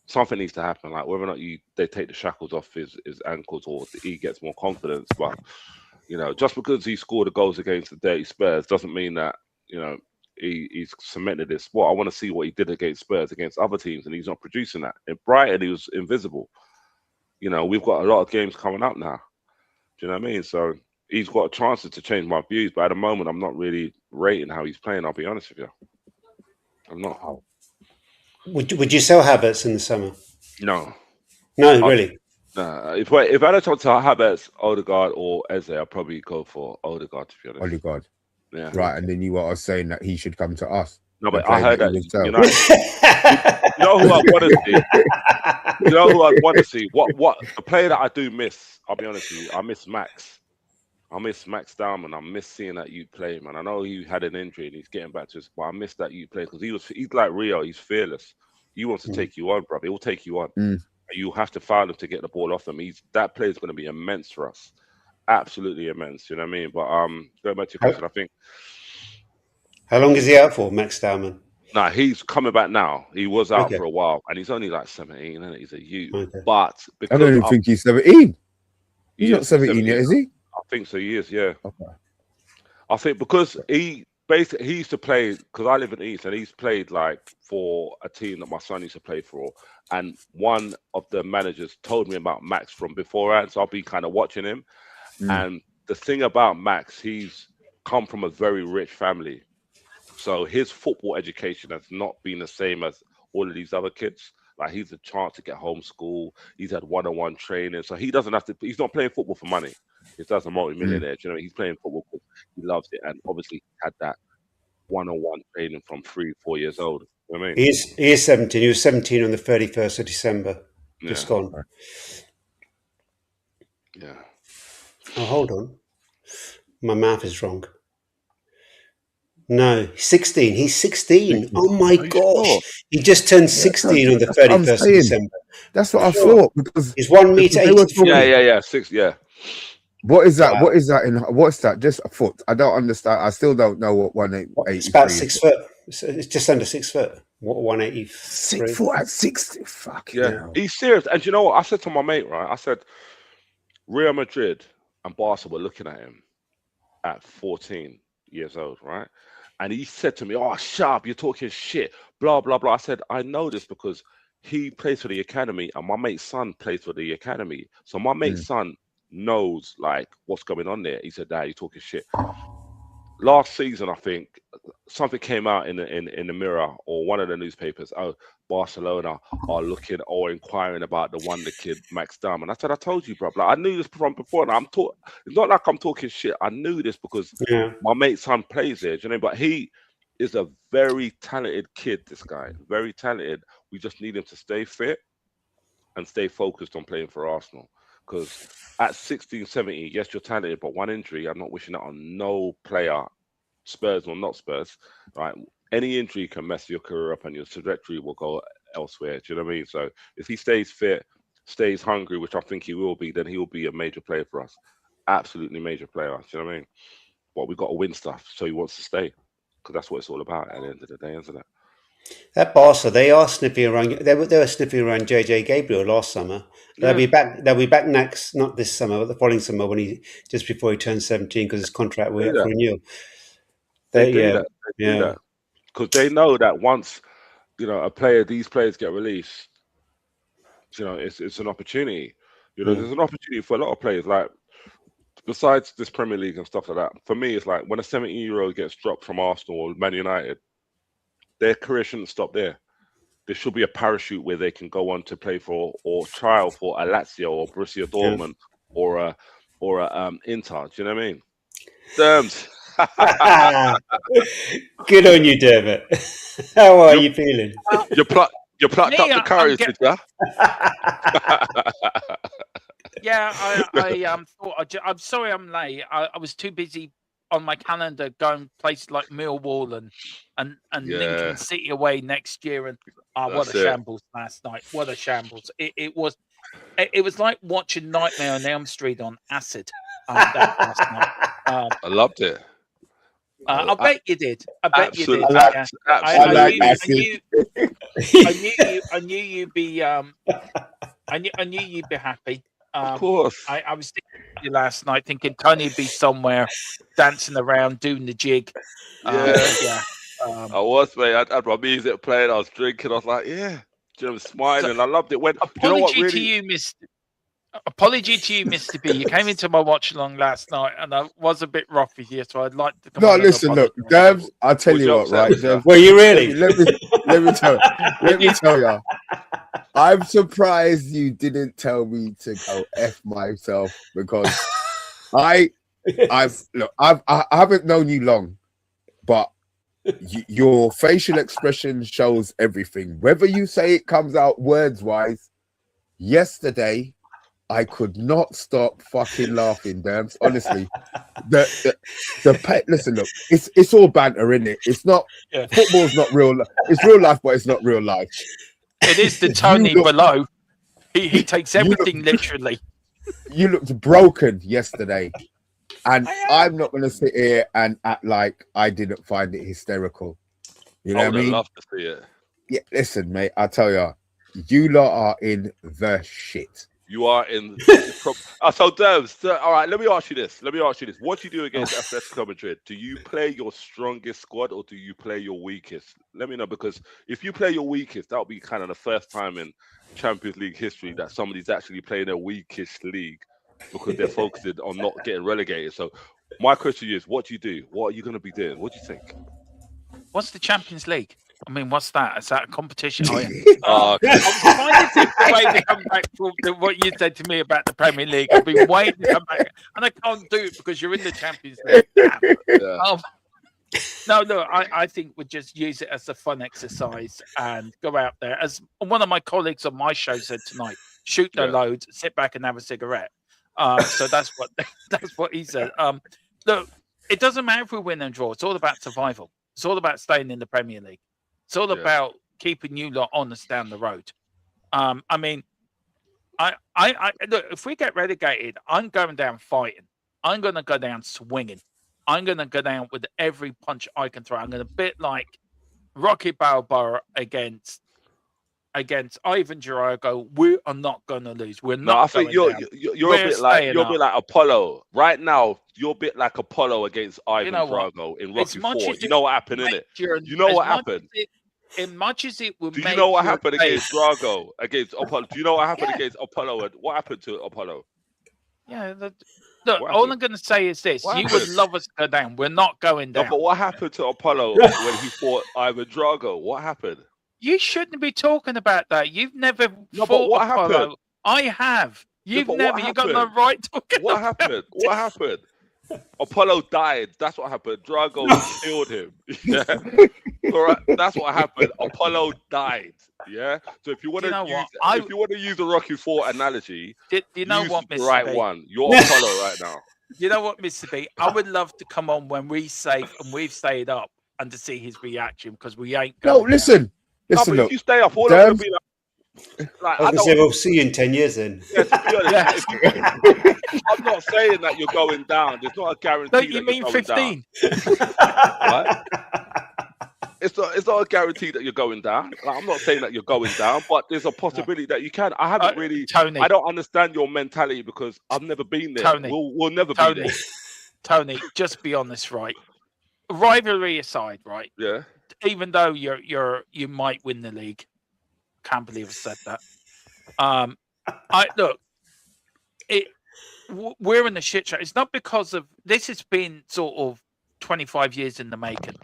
B: Something needs to happen, like whether or not they take the shackles off his ankles or he gets more confidence. But you know, just because he scored the goals against the dirty Spurs doesn't mean that, you know, he's cemented his spot. I want to see what he did against Spurs, against other teams, and he's not producing that. In Brighton, he was invisible. You know, we've got a lot of games coming up now. Do you know what I mean? So he's got chances to change my views, but at the moment, I'm not really rating how he's playing. I'll be honest with you. I'm not.
C: Would you sell Havertz in the summer?
B: No.
C: No, really?
B: Nah. If I had a chance to Havertz, Odegaard, or Eze, I'd probably go for Odegaard, to be honest.
A: Odegaard.
B: Yeah.
A: Right, and then you were saying that he should come to us.
B: No, but I heard that. You know who I want to see? You know who I want to see? What the player that I do miss? I'll be honest with you. I miss Max. I miss Max Diamond. I miss seeing that you play, man. I know he had an injury and he's getting back to us, but I miss that you play because he's like Rio. He's fearless. He wants to take you on, brother. He will take you on. You have to foul him to get the ball off him. That play is going to be immense for us. Absolutely immense. You know what I mean? But going back to your question, I think.
C: How long is he out for, Max Diamond?
B: Nah, he's coming back now. He was out for a while, and he's only like 17, and he's a youth.
A: Okay.
B: But
A: I don't even think he's 17. He's not 17 yet, is he?
B: I think so. He is. Yeah.
A: Okay.
B: I think because he used to play, because I live in the East, and he's played like for a team that my son used to play for, and one of the managers told me about Max from beforehand, so I'll be kind of watching him. And the thing about Max, he's come from a very rich family. So his football education has not been the same as all of these other kids. Like he's a chance to get homeschool. He's had one-on-one training. So he doesn't have to, he's not playing football for money. He does a multi-millionaire. You know, he's playing football because he loves it. And obviously had that one-on-one training from 3-4 years old. You know what I mean?
C: He is 17. He was 17 on the 31st of December. Just gone.
B: Yeah.
C: Oh, hold on. My math is wrong. No, 16. He's 16. Oh my gosh. Sure? He just turned 16 on the 31st of December.
A: That's what I thought. Because
C: he's 1 meter 83.
B: Yeah. 6, yeah.
A: What is that? Wow. What is that? What's that? Just a foot. I don't understand. I still don't know what 183 is.
C: It's about 6 foot. It's just under 6 foot. 183.
A: 6 foot at 60. Fuck
B: yeah. He's serious. And you know what? I said to my mate, right? I said, Real Madrid and Barca were looking at him at 14 years old, right? And he said to me, "Oh, Sharp, you're talking shit, blah, blah, blah." I said, "I know this because he plays for the academy and my mate's son plays for the academy. So my mate's son knows like what's going on there." He said, "Dad, you're talking shit." Last season, I think something came out in the Mirror or one of the newspapers. Oh, Barcelona are looking or inquiring about the wonder kid Max Diamond. I said, "I told you, bro. Like, I knew this from before. And it's not like I'm talking shit. I knew this because my mate's son plays there. Do you know? But he is a very talented kid. This guy, very talented. We just need him to stay fit and stay focused on playing for Arsenal. Because at 16, 17, yes, you're talented, but one injury, I'm not wishing that on no player, Spurs or not Spurs, right? Any injury can mess your career up and your trajectory will go elsewhere. Do you know what I mean? So if he stays fit, stays hungry, which I think he will be, then he will be a major player for us. Absolutely major player. Do you know what I mean? But we've got to win stuff, so he wants to stay. Because that's what it's all about at the end of the day, isn't it?
C: That Barca, they are sniffing around. They were sniffing around JJ Gabriel last summer. They'll be back. They'll be back next, not this summer, but the following summer when just before he turns 17, because his contract will for renewal.
B: They do that. They do that because they know that once these players get released, it's an opportunity. There's an opportunity for a lot of players. Like besides this Premier League and stuff like that. For me, it's like when a 17-year-old gets dropped from Arsenal or Man United. their career shouldn't stop there. There should be a parachute where they can go on to play for or trial for a Lazio or Borussia Dortmund or a Inter. Do you know what I mean? Terms.
C: Good on you, Dermot. How are you feeling?
B: You plucked up the courage, did you?
D: Yeah, I thought I'm sorry I'm late. I was too busy on my calendar going places like Millwall and Lincoln City away next year, and what a shambles last night! What a shambles! It was like watching Nightmare on Elm Street on acid. That last night.
B: I loved it.
D: I bet you did. I bet you did. I knew you'd be. I knew you'd be happy.
B: Of course.
D: I was thinking of you last night, thinking Tony'd be somewhere dancing around, doing the jig.
B: I was, mate. I had my music playing. I was drinking. I was like, yeah. I was smiling. I loved it.
D: Apology to you, Mr. B. You came into my watch along last night, and I was a bit rough with you, so I'd like to come on.
A: No, listen, look, Devs. I'll tell you what, right? Devs,
C: were you really?
A: Let me tell you. I'm surprised you didn't tell me to go F myself, because I haven't known you long, but your facial expression shows everything. Whether you say it comes out words wise, yesterday I could not stop fucking laughing, Derms. Honestly, listen, look, it's all banter, innit? It's not football's not real. It's real life, but it's not real life.
D: It is the Tony below. He takes everything literally.
A: You looked broken yesterday, and I'm not going to sit here and act like I didn't find it hysterical. You know what I mean?
B: Love to see it.
A: Yeah, listen, mate. I tell you lot are in the shit.
B: You are in. So, Devs, all right, let me ask you this. What do you do against Atletico Madrid? Do you play your strongest squad or do you play your weakest? Let me know, because if you play your weakest, that'll be kind of the first time in Champions League history that somebody's actually playing their weakest league because they're focusing on not getting relegated. So, my question is, what do you do? What are you going to be doing? What do you think?
D: What's the Champions League? I mean, what's that? Is that a competition?
B: Okay.
D: I'm trying to think the way to come back to what you said to me about the Premier League. I've been waiting to come back, and I can't do it because you're in the Champions League. No, I think we'd just use it as a fun exercise and go out there. As one of my colleagues on my show said tonight, shoot no loads, sit back and have a cigarette. So that's what he said. Look, it doesn't matter if we win and draw. It's all about survival. It's all about staying in the Premier League. It's all about keeping you lot honest down the road. I mean, I look, if we get relegated, I'm going down fighting. I'm going to go down swinging. I'm going to go down with every punch I can throw. I'm going to bit like Rocky Balboa against Ivan Drago. We are not going to lose. We're not.
B: I think you're a bit like Apollo right now. You're a bit like Apollo against Ivan Drago in Rocky 4. You know what happened, innit? You know what happened.
D: As much as it would.
B: Do you know what happened against Drago? Against Apollo? Do you know what happened against Apollo? And what happened to Apollo?
D: Yeah. Look, all I'm going to say is this: you would love us to go down. We're not going down.
B: No, but what happened to Apollo when he fought Ivan Drago? What happened?
D: You shouldn't be talking about that. You've never fought
B: what
D: Apollo.
B: Happened?
D: I have. You've never. You got no right talking.
B: What happened? What happened? Apollo died. That's what happened. Drago killed him. Yeah. All right. That's what happened. Apollo died. Yeah. So if you want to use the Rocky 4 analogy,
D: you know
B: use
D: what,
B: the
D: Mr.
B: right
D: B?
B: one. You're Apollo right now.
D: You know what, Mr. B? I would love to come on when we say and we've stayed up and to see his reaction, because we ain't going down.
A: Listen,
B: but
A: look,
B: if you stay up, all I'm going to be like
C: I say we'll see you in 10 years then.
B: Yeah, to be honest, I'm not saying that you're going down. There's not a guarantee.
D: No, you mean 15?
B: Right? It's not a guarantee that you're going down. Like, I'm not saying that you're going down, but there's a possibility that you can. I haven't really.
D: Tony,
B: I don't understand your mentality because I've never been there.
D: Tony,
B: we'll never be there.
D: Tony, just be honest, right? Rivalry aside, right?
B: Yeah.
D: Even though you might win the league. Can't believe I said that. We're in the shit show. It's not because of this. Has been sort of 25 years in the making.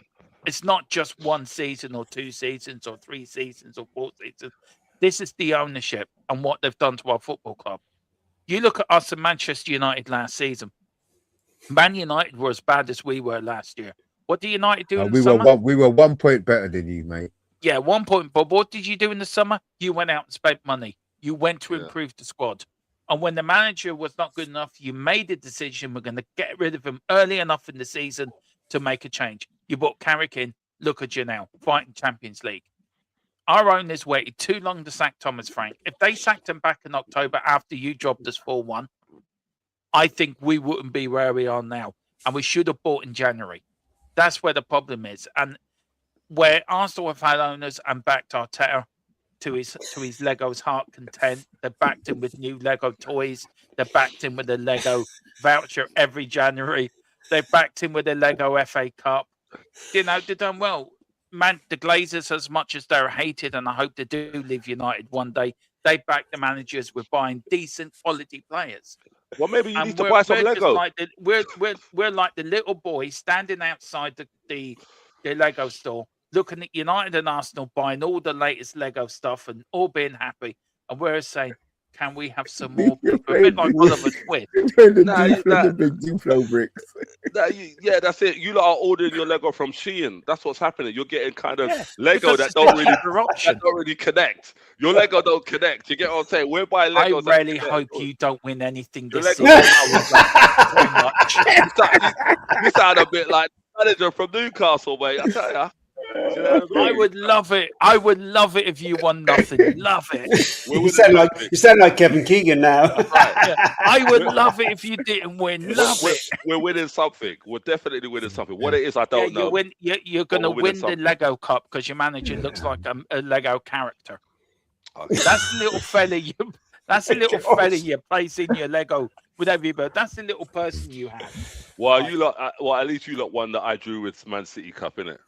D: It's not just 1 season or 2 seasons or 3 seasons or 4 seasons. This is the ownership and what they've done to our football club. You look at us and Manchester United last season. Man United were as bad as we were last year. What did United do in the summer?
A: We were 1 point better than you, mate.
D: Yeah, 1 point. But what did you do in the summer? You went out and spent money. You went to improve the squad. And when the manager was not good enough, you made a decision. We're going to get rid of him early enough in the season to make a change. You brought Carrick in. Look at you now, fighting Champions League. Our owners waited too long to sack Thomas Frank. If they sacked him back in October after you dropped us 4-1, I think we wouldn't be where we are now. And we should have bought in January. That's where the problem is. And where Arsenal have had owners and backed Arteta to his Lego's heart content. They backed him with new Lego toys. They backed him with a Lego voucher every January. They backed him with a Lego FA Cup. You know, they've done well. Man, the Glazers, as much as they're hated, and I hope they do leave United one day, they back the managers with buying decent quality players.
B: Well, maybe you need to buy some Lego.
D: We're like the little boy standing outside the Lego store, looking at United and Arsenal buying all the latest Lego stuff and all being happy, and we're saying, can we have some more? A bit like Oliver Twist.
A: The big Duplo bricks.
B: Yeah, that's it. You lot are ordering your Lego from Shein. That's what's happening. You're getting kind of Lego that don't really connect. Your Lego don't connect. You get what I'm saying? We're buying Legos.
D: I really hope you don't win anything this season. You
B: sound a bit like the manager from Newcastle, mate. I tell ya.
D: I would love it. I would love it if you won nothing. Love it.
C: You sound like Kevin Keegan now.
D: I would love it if you didn't win. Love it.
B: We're winning something. We're definitely winning something. What it is, I don't know.
D: You're going to win the Lego Cup because your manager looks like a Lego character. Okay. That's the little fella you. That's a little fella you place in your Lego with everybody. That's the little person you have.
B: Well, you lot. Well, at least you lot won that I drew with Man City Cup, innit?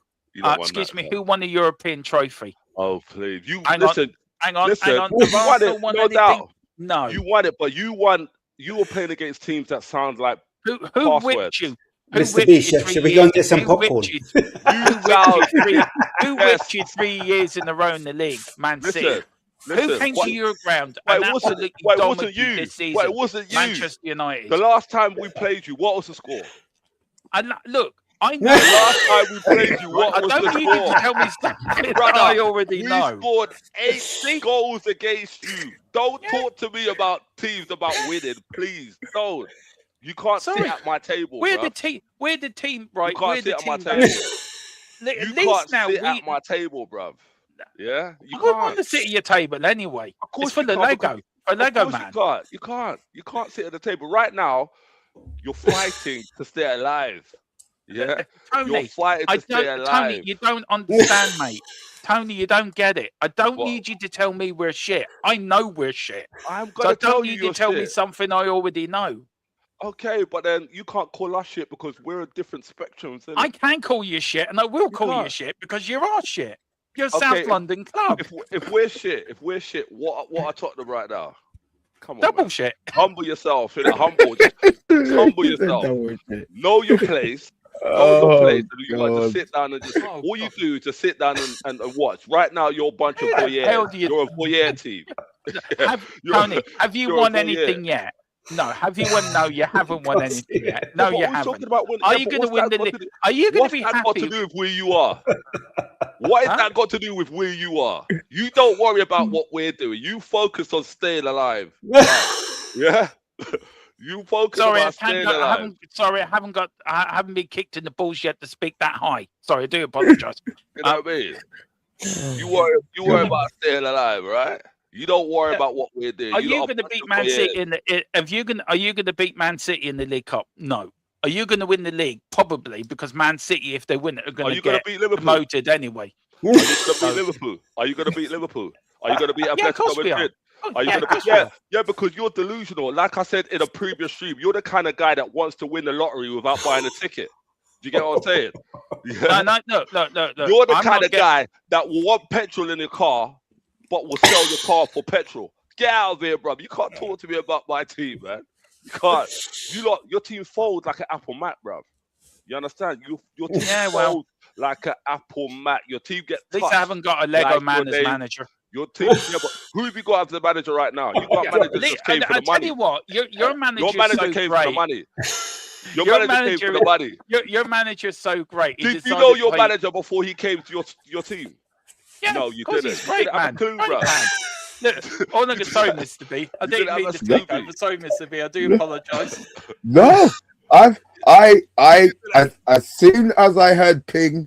D: Excuse me, who won the European trophy?
B: Oh, please.
D: Hang on.
B: Hang on. You won it, no doubt.
D: No.
B: You won it, but you won. You were playing against teams that sound like
D: who whipped you?
C: Mr. B, should we go and get some popcorn?
D: Who whipped you 3 years in a row in the league? Man City. Who came to your ground and absolutely dominated this season?
B: It wasn't you.
D: Manchester United.
B: The last time we played you, what was the score?
D: Look, I know.
B: The last time we played you, what was the score?
D: I don't need you to tell me something I already know.
B: We scored 8 goals against you. Don't talk to me about teams about winning, please. Don't. You can't sit at my table.
D: We're the team. We're the team, right?
B: You can't sit at my table. You can't sit at my table, bruv. Yeah,
D: I wouldn't want to sit at your table anyway. Of course, it's for the Lego. For Lego, man.
B: You can't sit at the table right now. You're fighting to stay alive. Yeah,
D: Tony,
B: you're fighting to stay alive.
D: Tony, you don't understand, mate. Tony, you don't get it. I don't need you to tell me we're shit. I know we're shit.
B: I'm gonna tell you
D: to tell me something I already know.
B: Okay, but then you can't call us shit because we're a different spectrum.
D: I can call you shit, and I will call you shit because you're our shit. You're South London club.
B: If we're shit, what are Tottenham right now? Come on,
D: double shit.
B: Humble yourself. Humble yourself. Know your place. You want to sit down and just all you do is just sit down and watch. Right now, you're a bunch of voyeurs. You're a voyeur team.
D: Tony, have you won anything yet? No. Have you won? No, you haven't won anything yet. No, you haven't. Are you going to win the league? Are you going to be happy?
B: What's that got to do with where you are? What has that got to do with where you are? You don't worry about what we're doing. You focus on staying alive. Yeah. You focus on staying alive.
D: I haven't been kicked in the balls yet to speak that high. Sorry, I do apologize.
B: You know what I mean? You worry about staying alive, right? You don't worry about what we're doing.
D: Are you going to beat Man City Are you going to beat Man City in the League Cup? No. Are you going to win the league? Probably, because Man City, if they win it, are going to get promoted anyway.
B: Are you going to beat Liverpool? Are you going to beat Liverpool? Are you going to beat Atletico Madrid? Are you going to beat? Because you're delusional. Like I said in a previous stream, you're the kind of guy that wants to win the lottery without buying a ticket. Do you get what I'm saying?
D: Yeah. No.
B: You're the kind of guy that will want petrol in your car, but will sell your car for petrol. Get out of here, bro. You can't talk to me about my team, man. You can't. Your team folds like an Apple Mac, bro. You understand? Your team folds like an Apple Mac. Your team gets
D: At least I haven't got a Lego man as manager.
B: Your team, yeah, but who have you got as the manager right now? You got managers just came for the money.
D: I tell you what, your manager
B: came
D: great.
B: for the money. Your manager came for the money.
D: Your manager's so great.
B: Did you know your manager before he came to your team?
D: Yeah,
B: no, you didn't.
D: He's great, man.
B: Clue,
D: great man. Look, sorry, Mr. B. I didn't mean to take over. Sorry, Mr. B. I do apologise.
A: No, as soon as I heard ping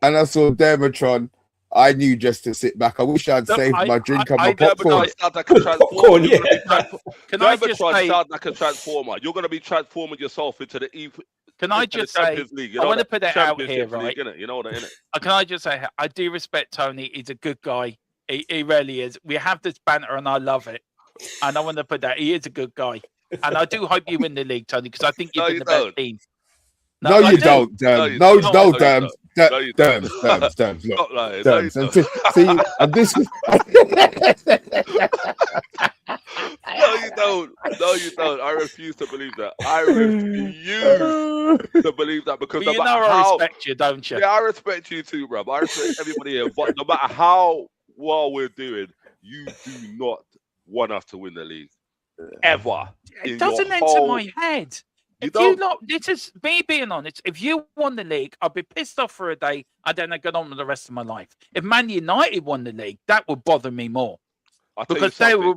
A: and I saw Dermatron, I knew just to sit back. I wish I'd saved my drink and my popcorn.
B: Sounds like a transformer.
D: Can I just say,
B: sounds like a transformer. You're going to be transforming yourself into the
D: Can I just say,
B: League,
D: I want to put it out here, right?
B: You know what, innit?
D: Can I just say, I do respect Tony. He's a good guy. He really is. We have this banter and I love it. And I want to put that. He is a good guy. And I do hope you win the league, Tony, because I think you've been the best team.
A: No, you don't, Derms. No, Derms. Derms.
B: Stop lying.
A: See, and this is...
B: No, you don't. No, you don't. I refuse to believe that. I refuse to believe that because
D: no matter how... I respect you, don't you?
B: Yeah, I respect you too, bro. I respect everybody here. But no matter how well we're doing, you do not want us to win the league. Ever.
D: It doesn't enter my head. This is me being honest. If you won the league, I'd be pissed off for a day and then I'd get on with the rest of my life. If Man United won the league, that would bother me more. Because they were...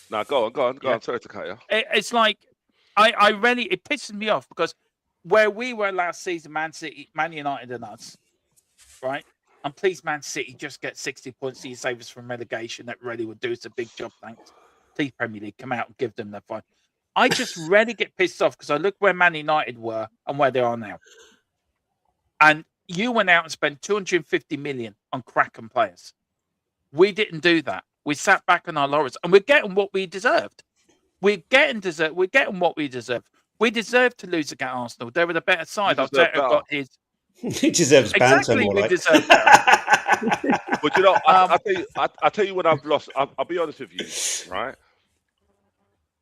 B: Now, go on. Sorry to cut you.
D: It's like, I really, it pisses me off because where we were last season, Man United and us, right? I'm pleased Man City just get 60 points to save us from relegation. That really would do us a big job, thanks. Please, Premier League, come out and give them that fight. I just really get pissed off because I look where Man United were and where they are now. And you went out and spent 250 million on cracking players. We didn't do that. We sat back on our laurels and we're getting what we deserved. We're getting what we deserved. We deserved to lose against Arsenal. They were the better side. Arteta got his.
C: He deserves banter more like.
D: Deserve better.
B: But you know, I tell you when I've lost. I'll be honest with you, right?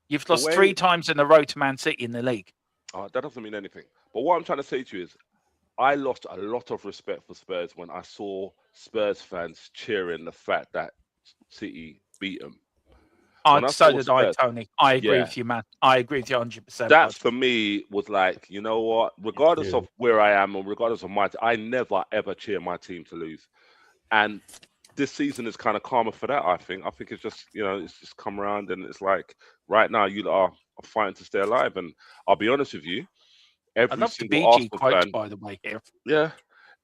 D: You've lost 3 times in a row to Man City in the league.
B: That doesn't mean anything. But what I'm trying to say to you is, I lost a lot of respect for Spurs when I saw Spurs fans cheering the fact that City beat them.
D: So did I, Tony. I agree with you, man. I agree with you 100%.
B: That for me was like, you know what? Regardless of where I am or regardless of my team, I never ever cheer my team to lose. And this season is kind of karma for that. I think it's just, you know, it's just come around and it's like right now you are fighting to stay alive. And I'll be honest with you, every single Arsenal fan,
D: by the way, here.
B: Yeah.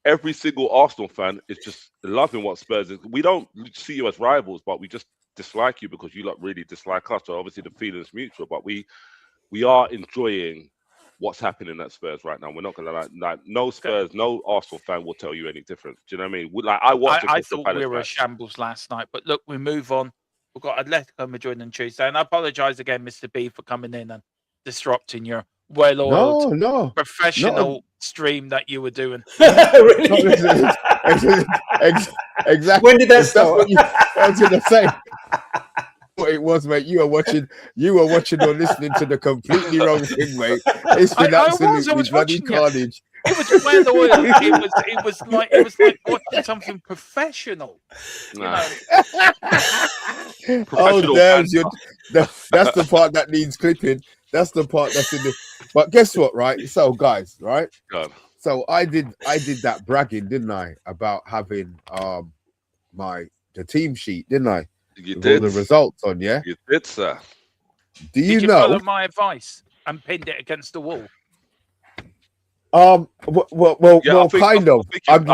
B: Every single Arsenal fan is just loving what Spurs is. We don't see you as rivals, but we just dislike you because you lot really dislike us. So obviously the feeling is mutual, but we are enjoying what's happening at Spurs right now. We're not gonna like no Spurs, no Arsenal fan will tell you any different. Do you know what I mean? I
D: thought we were a shambles last night, but look, we move on. We've got Atletico Madrid on Tuesday, and I apologise again, Mr. B, for coming in and disrupting your well-oiled professional stream that you were doing.
A: Exactly.
C: When did that start?
A: I was gonna say what it was, mate. You were watching or listening to the completely wrong thing, mate. It's been absolutely bloody carnage.
D: It was well oiled. It was like watching something professional.
B: Nah.
A: Oh damn! That's the part that needs clipping. That's the part that's in the. But guess what, right? So guys, right?
B: God.
A: So I did that bragging, didn't I, about having the team sheet, didn't I?
B: You
A: with
B: did.
A: All the results on, yeah.
B: You did, sir.
A: Did you
D: follow my advice and pinned it against the wall?
A: Well, kind of.
B: I'm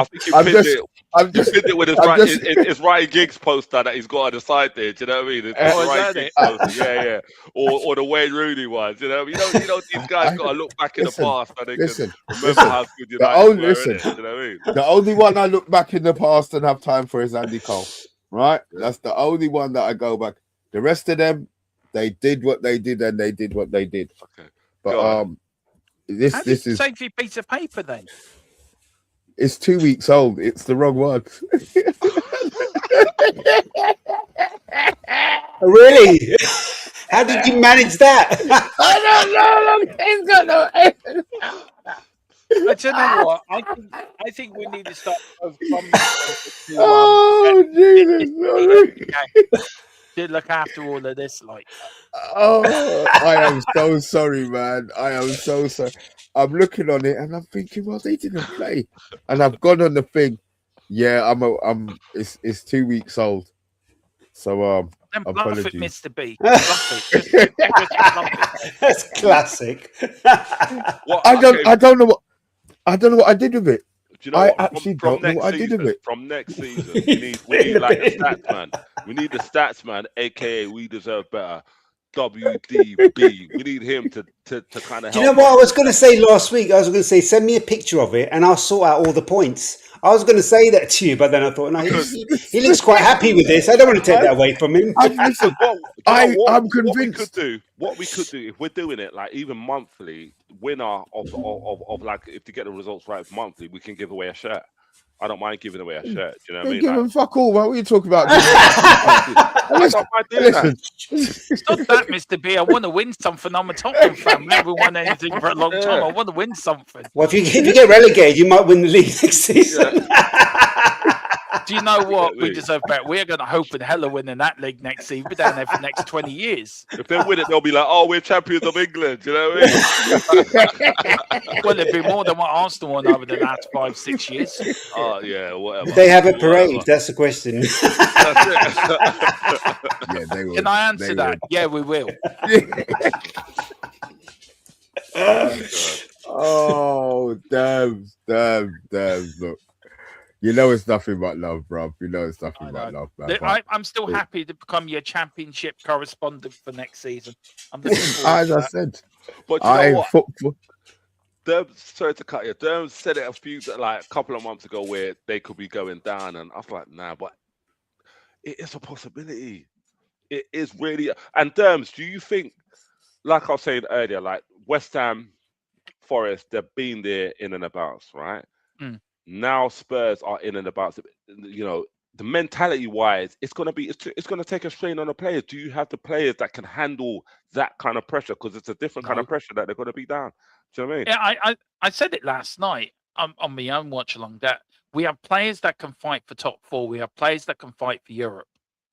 B: just pinned it with his Ryan Giggs poster that he's got on the side there. Do you know what I mean? Ryan Giggs poster, yeah. Or the Wayne Rooney ones. You know, you know these guys got to look back in the past and they can remember how good United were. You know what I mean?
A: The only one I look back in the past and have time for is Andy Cole. Right? That's the only one that I go back. The rest of them, they did what they did and they did what they did.
B: Okay.
A: But this is
D: save your piece of paper then.
A: It's 2 weeks old. It's the wrong one.
C: Really? How did you manage that?
A: I don't know.
D: But you know what? I think we need to start from
A: Oh, Jesus.
D: to look after all of this. Like,
A: Oh, I am so sorry, man. I am so sorry. I'm looking on it and I'm thinking, well, they didn't play, and I've gone on the thing. Yeah, it's 2 weeks old. So
D: then bluff it,
A: apologies.
D: Mr. B. Bluff it. Just bluff it.
C: That's classic.
B: What,
A: I don't know what I did with it.
B: Do you know
A: I
B: what?
A: actually don't know what I did with it.
B: From next season, we need like a stats man. We need the stats man, aka We Deserve Better. WDB. We need him to kind of help.
C: Do you know what I was going to say last week? I was going to say, send me a picture of it and I'll sort out all the points. I was going to say that to you, but then I thought, no, he looks quite happy with this. I don't want to take that away from him.
A: Listen, I'm convinced.
B: What we could do if we're doing it like even monthly, winner of like if to get the results right monthly, we can give away a shirt. I don't mind giving away a shirt. Do you know what I mean?
A: Give him fuck all. What are you talking about?
B: I don't mind doing that.
D: It's not that, Mr. B. I want to win something. I'm a Tottenham fan. We haven't won anything for a long time. I want to win something.
C: Well, if you get relegated, you might win the league next season.
D: Do you know what? We deserve better. We're going to hope in hell of winning that league next season. We're down there for the next 20 years.
B: If they win it, they'll be like, oh, we're champions of England. You know what I mean?
D: Well, it'd be more than what Arsenal won over the last 5-6 years.
B: Oh, yeah, whatever.
C: Did they have a parade? That's the question.
A: Yeah, they will.
D: Can I answer that? Yeah, we will.
A: Oh, damn. Look. You know it's nothing but love, bro. You know it's nothing but love, man.
D: I'm still happy to become your championship correspondent for next season. I'm looking forward
A: As
D: to
A: I
D: that.
A: said,
B: But you know what?
A: Football.
B: Sorry to cut you. Derm said it a couple of months ago where they could be going down, and I was like, nah, but it is a possibility. It is really. And Derms, do you think, like I was saying earlier, like West Ham, Forest, they've been there in and about, right?
D: Mm.
B: Now Spurs are in and about. You know, the mentality-wise, it's gonna take a strain on the players. Do you have the players that can handle that kind of pressure? Because it's a different kind of pressure that they're gonna be down. Do you know what I mean?
D: Yeah, I said it last night on my own watch along that we have players that can fight for top four. We have players that can fight for Europe.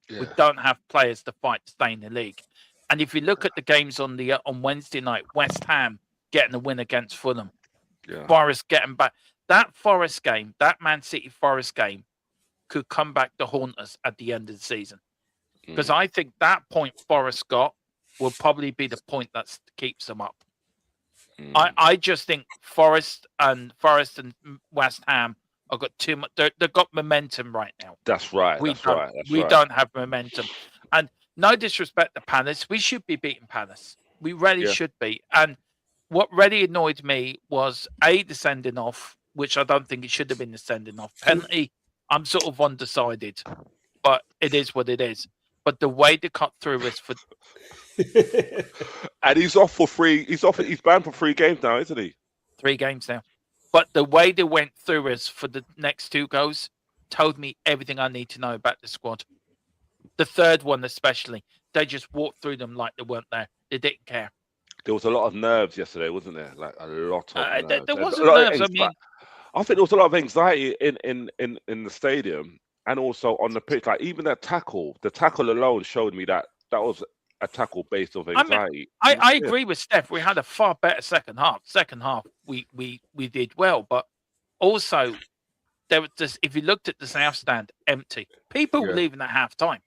D: Yeah. We don't have players to fight to stay in the league. And if you look at the games on Wednesday night, West Ham getting a win against Fulham, Forest getting back. That Forest game, that Man City Forest game, could come back to haunt us at the end of the season. Because I think that point Forest got will probably be the point that keeps them up. I just think Forest and West Ham have got too much. They've got momentum right now.
B: That's right. We
D: don't have momentum. And no disrespect to Palace, we should be beating Palace. We really should be. And what really annoyed me was the sending off, which I don't think it should have been the sending off penalty. I'm sort of undecided, but it is what it is. But the way they cut through is for.
B: And he's off for free. He's banned for 3 games now, isn't he?
D: 3 games now. But the way they went through us for the next 2 goals told me everything I need to know about the squad. The third one especially, they just walked through them like they weren't there. They didn't care.
B: There was a lot of nerves yesterday, wasn't there? Like a lot of nerves.
D: There wasn't nerves. I mean,
B: I think there was a lot of anxiety in the stadium and also on the pitch. Like even that tackle, the tackle alone showed me that was a tackle based on anxiety.
D: I agree with Steph. We had a far better second half. Second half, we did well, but also there was this. If you looked at the south stand, empty. People were leaving at half time.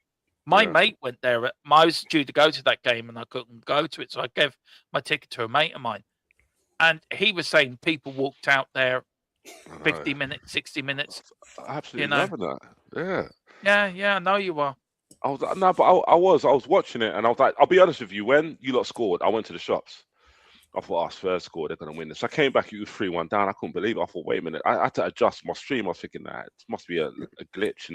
D: My mate went there. I was due to go to that game and I couldn't go to it, so I gave my ticket to a mate of mine, and he was saying people walked out there 50 minutes, 60 minutes.
B: Absolutely loving that.
D: Yeah. I know you are.
B: I was watching it and I was like, I'll be honest with you, when you lot scored, I went to the shops. I thought, Spurs scored, they're going to win this. I came back, it was 3-1 down. I couldn't believe it. I thought, wait a minute. I had to adjust my stream. I was thinking that it must be a glitch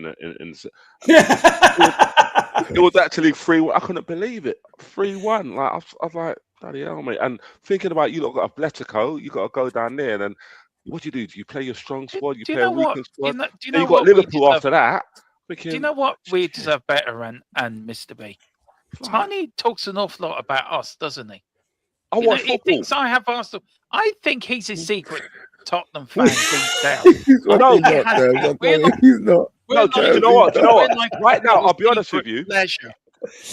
B: it was actually 3-1. I couldn't believe it. 3-1. Like I was like, bloody hell, mate. And thinking about you lot got Atletico, you got to go down there and then what do? Do you play your strong squad? You play a weakened squad?
D: Do you know
B: you got Liverpool after that.
D: Do you know what we deserve better and Mr. B? Tiny talks an awful lot about us, doesn't he?
B: He
D: thinks I have Arsenal. I think he's a secret. Tottenham fan deep down.
A: He's
B: No,
A: not,
D: he has-
A: Debs, I'm
D: we're
A: telling you,
D: not-
A: he's not.
B: No, do you know what? Do you know what? Right now, I'll be honest with you.
D: Pleasure.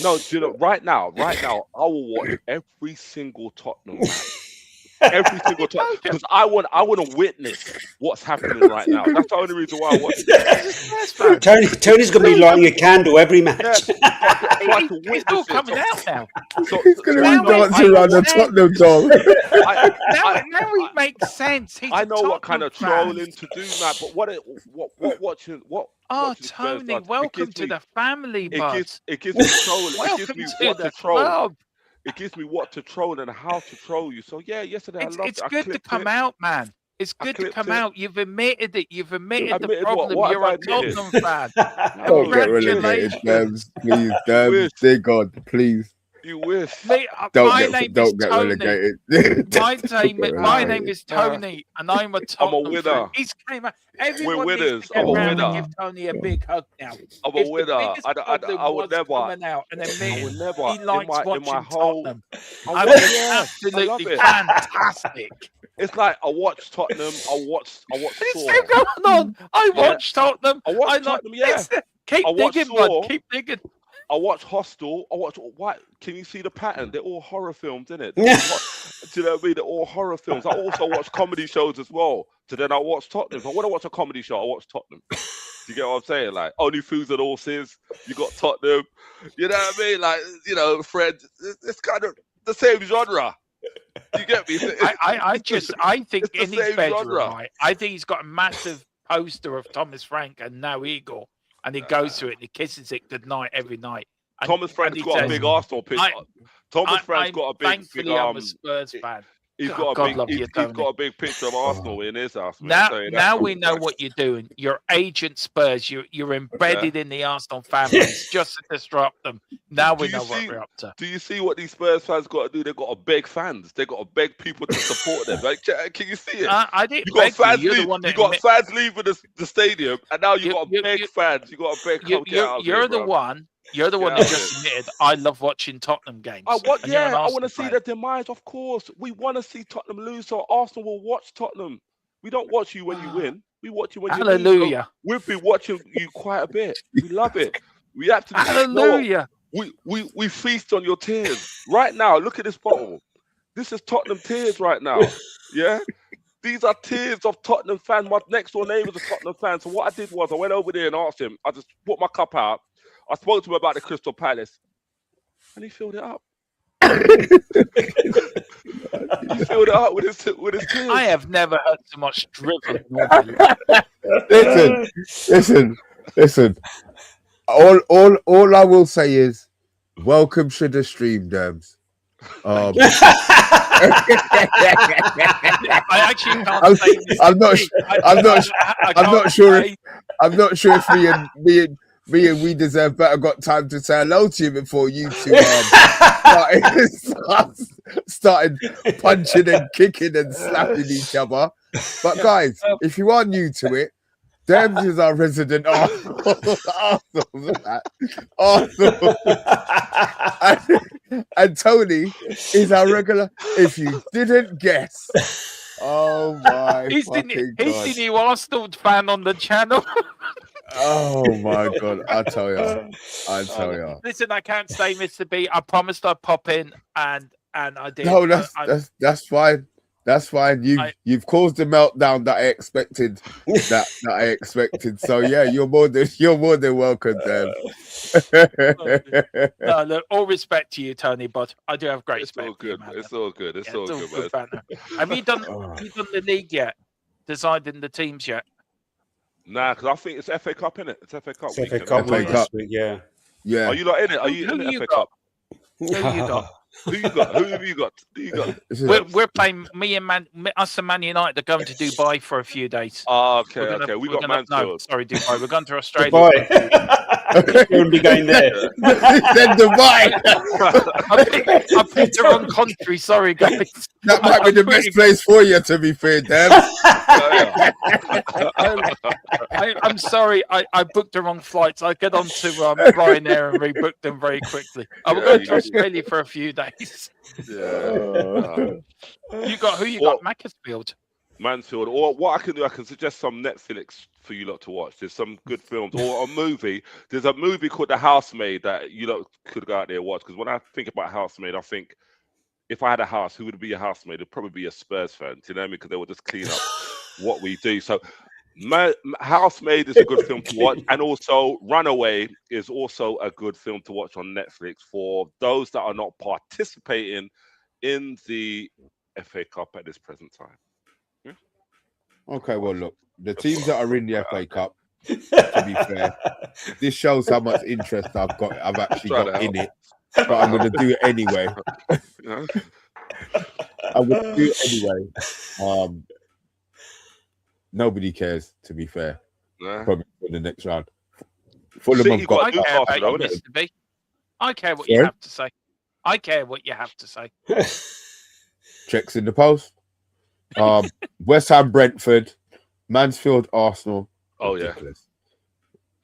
B: No, do you know? Right now, I will watch every single Tottenham match. Every single time, because I want to witness what's happening right now. That's the only reason why I watch it.
C: Tony's going to be lighting a candle every match.
B: Yeah,
D: It's all coming out now.
A: He's going to be dancing around the Tottenham dog.
D: Now it makes sense. He's
B: I
D: a
B: know what kind of
D: Tottenham fan.
B: trolling to do, man. But what watching what?
D: Oh,
B: watching Spurs
D: Tony,
B: does,
D: welcome to the family, bud.
B: it gives me trolling. It
D: Welcome
B: gives me
D: to
B: what
D: the
B: to troll.
D: club.
B: It gives me what to troll and how to troll you. So yeah, yesterday
D: It's
B: I loved it.
D: good to come out, man. It's good to come out. You've admitted it. You've admitted the problem.
B: what
D: You're
B: have
D: a
B: I admitted?
D: Tottenham fan.
A: Don't get relegated, Debs. Please, Debs. Dear God, please.
B: You wish.
A: Don't get relegated.
D: My name is Tony, and I'm a Tottenham
B: winner.
D: fan. He's came out. Everyone
B: We're
D: needs
B: winners.
D: to get
B: I'm a
D: round and
B: winner.
D: give Tony a big hug now.
B: I'm a winner. I would never.
D: Coming out and admitting
B: would never.
D: he likes watching Tottenham.
B: I
D: It's
B: love
D: absolutely
B: it.
D: fantastic.
B: It's like I watch Tottenham. I watch
D: It's
B: Saw.
D: still going on. I watch Tottenham.
B: I watch
D: like
B: Tottenham. Yeah.
D: Keep
B: I watch
D: digging,
B: Saw.
D: bud. Keep digging.
B: I watch Hostel. I watch what? Can you see the pattern? They're all horror films, isn't it? Do you know what I mean? They're all horror films. I also watch comedy shows as well. So then I watch Tottenham. If I want to watch a comedy show, I watch Tottenham. Do you get what I'm saying? Like Only Fools and Horses. You got Tottenham. You know what I mean? Like Friends. It's kind of the same genre. You get me?
D: I think
B: It's
D: in
B: the
D: his
B: same
D: bedroom,
B: genre.
D: right, I think he's got a massive poster of Thomas Frank and now Igor, and he goes to it and he kisses it goodnight every night. And,
B: Thomas Frank's
D: he
B: got a
D: says,
B: big Arsenal picture. Thomas Frank's got a big.
D: Thankfully, I'm a Spurs fan.
B: He's
D: God,
B: got a
D: love
B: big.
D: you,
B: He's
D: Tony.
B: got a big picture of Arsenal in his house. Man.
D: Now we know what you're doing. You're Agent Spurs. You're embedded in the Arsenal family just to disrupt them. Now we know what we're up to.
B: Do you see what these Spurs fans got to do? They've got to beg fans. They've got to beg people to support them. Like, can you see it?
D: I didn't.
B: You got fans leave.
D: You
B: got fans leaving the stadium, and now you got to beg fans. You got to beg.
D: You're the one. You're the one that just admitted I love watching Tottenham games.
B: I want to see the demise. Of course, we want to see Tottenham lose, so Arsenal will watch Tottenham. We don't watch you when you win. We watch you when you lose.
D: Hallelujah.
B: So we've been watching you quite a bit. We love it. We absolutely.
D: Hallelujah.
B: We feast on your tears right now. Look at this bottle. This is Tottenham tears right now. Yeah. These are tears of Tottenham fans. My next door neighbour's a Tottenham fan. So what I did was I went over there and asked him. I just put my cup out. I spoke to him about the Crystal Palace, and he filled it up. He filled it up with his tears.
D: I have never heard so much drivel.
A: Listen. All I will say is, welcome to the stream, Debs.
D: I actually can't say this.
A: I'm not sure if me and We Deserve Better got time to say hello to you before you two started punching and kicking and slapping each other. But guys, if you are new to it, Debs is our resident Arsenal. And Tony is our regular. If you didn't guess, oh my
D: He's the new Arsenal fan on the channel.
A: Oh my God! I tell you.
D: Listen, I can't say, Mr. B. I promised I'd pop in, and I did.
A: No, that's fine. That's fine. You've caused the meltdown that I expected. that I expected. So yeah, you're more than welcome, Deb.
D: No, look, all respect to you, Tony, but I do have great respect.
B: It's all good. It's all good.
D: Have you done the league yet? Deciding the teams yet?
B: Nah, because I think it's FA Cup, innit? It's FA Cup.
C: FA Cup this week, yeah.
B: Are you not in it? Are you in the FA Cup?
D: Who you got?
B: Who you got? Who have you got? Who you got?
D: We're playing. Us and Man United are going to Dubai for a few days.
B: Oh, okay. We got Mansfield.
D: No, sorry, Dubai. We're going to Australia.
C: Dubai. You wouldn't be going there.
A: Then Dubai.
D: I picked the wrong country. Sorry, guys.
A: That might be the best place for you, to be fair, Deb.
D: I'm sorry. I booked the wrong flights. I get on to Ryanair and rebooked them very quickly. We're going to Australia for a few days.
B: Yeah.
D: Who you got? Macclesfield.
B: Mansfield, or what I can do, I can suggest some Netflix for you lot to watch. There's some good films, or a movie. There's a movie called The Housemaid that you lot could go out there and watch. Because when I think about Housemaid, I think if I had a house, who would be a housemaid? It'd probably be a Spurs fan. Do you know what I mean? Because they would just clean up what we do. So Housemaid is a good film to watch, and also Runaway is also a good film to watch on Netflix for those that are not participating in the FA Cup at this present time.
A: Okay, well, look, the teams that are in the FA Cup, to be fair, this shows how much interest I've actually got in it, but I'm going to do it anyway. I'm going to do it anyway. Nobody cares, to be fair. Probably for the next round. Fulham have got.
D: I care what you have to say. I care what you have to say.
A: Checks in the post. West Ham, Brentford, Mansfield, Arsenal.
B: Oh,
A: ridiculous.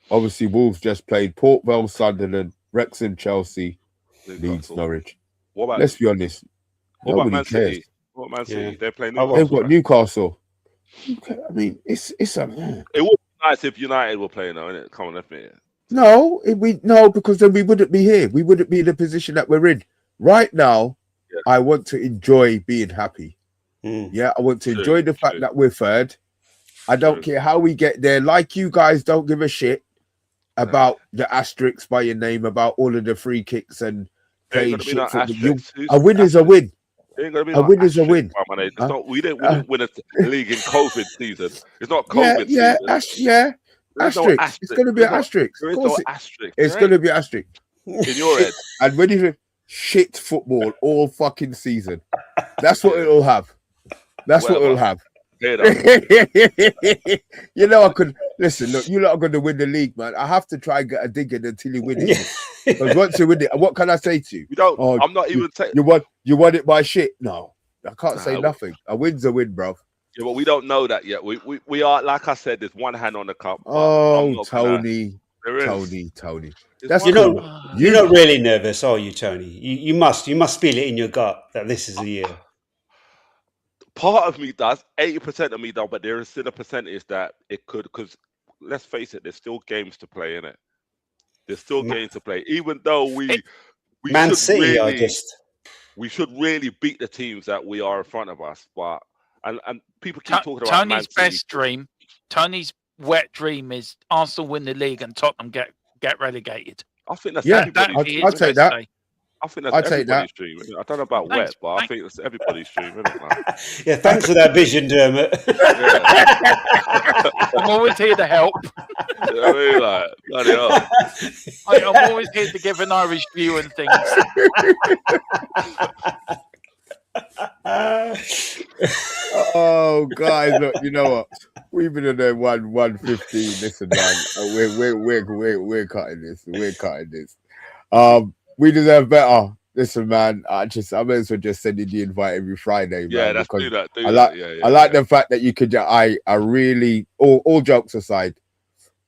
A: Yeah. Obviously, Wolves just played Port Vale, Sunderland, Wrexham, Chelsea, Leeds, Norwich. Let's be honest.
B: What about Man
A: cares.
B: City? What Man City? They're playing
A: Newcastle. They've got Newcastle. Okay, I mean, it's a.
B: It would be nice if United were playing, though, innit? Come on, let's admit it.
A: No, because then we wouldn't be here. We wouldn't be in the position that we're in right now. Yeah. I want to enjoy being happy. Yeah, I want to enjoy the fact that we're third. I don't care how we get there. Like you guys don't give a shit about the asterisks by your name, about all of the free kicks and playing shit. A win is a win. A win is a win.
B: We didn't win a league in COVID season. It's not COVID season.
A: Asterisk. It's going to be an asterisk.
B: There is no asterisk.
A: It's going to be an asterisk.
B: In your head.
A: And when you shit football all fucking season, that's what it'll have. That's what it'll have. You know, I could listen. Look, you lot are going to win the league, man. I have to try and get a dig in until you win it. Because once you win it, what can I say to you?
B: You don't. I'm not even saying
A: you won it by shit. No, I can't say nothing. A win's a win, bro.
B: Yeah, but we don't know that yet. We are, like I said, there's one hand on the cup.
A: Oh, Tony.
C: That's you're not really nervous, are you, Tony? You must feel it in your gut that this is the year.
B: Part of me does, 80% of me does, but there is still a percentage that it could, because let's face it, there's still games to play, in it. There's still games to play, even though we
C: Man City,
B: we should really beat the teams that we are in front of us. But and people keep talking about
D: Tony's best dream. Tony's wet dream is Arsenal win the league and Tottenham get relegated.
B: I think that's
A: everybody's I'll take that.
B: I think that's everybody's dream. I don't know about wet, but I think it's everybody's dream, isn't it, man?
C: Yeah, thanks for that vision, Dermot.
D: I'm always here to help.
B: You know what I mean? Like, bloody hell.
D: I'm always here to give an Irish view and things.
A: Oh, guys, look, you know what? We've been on there 1:15. Listen, man, we're cutting this. We're cutting this. We deserve better. Listen, man, I may as well just send you the invite every Friday, man.
B: Yeah, that's do that.
A: I like the fact that you could. I really, all jokes aside,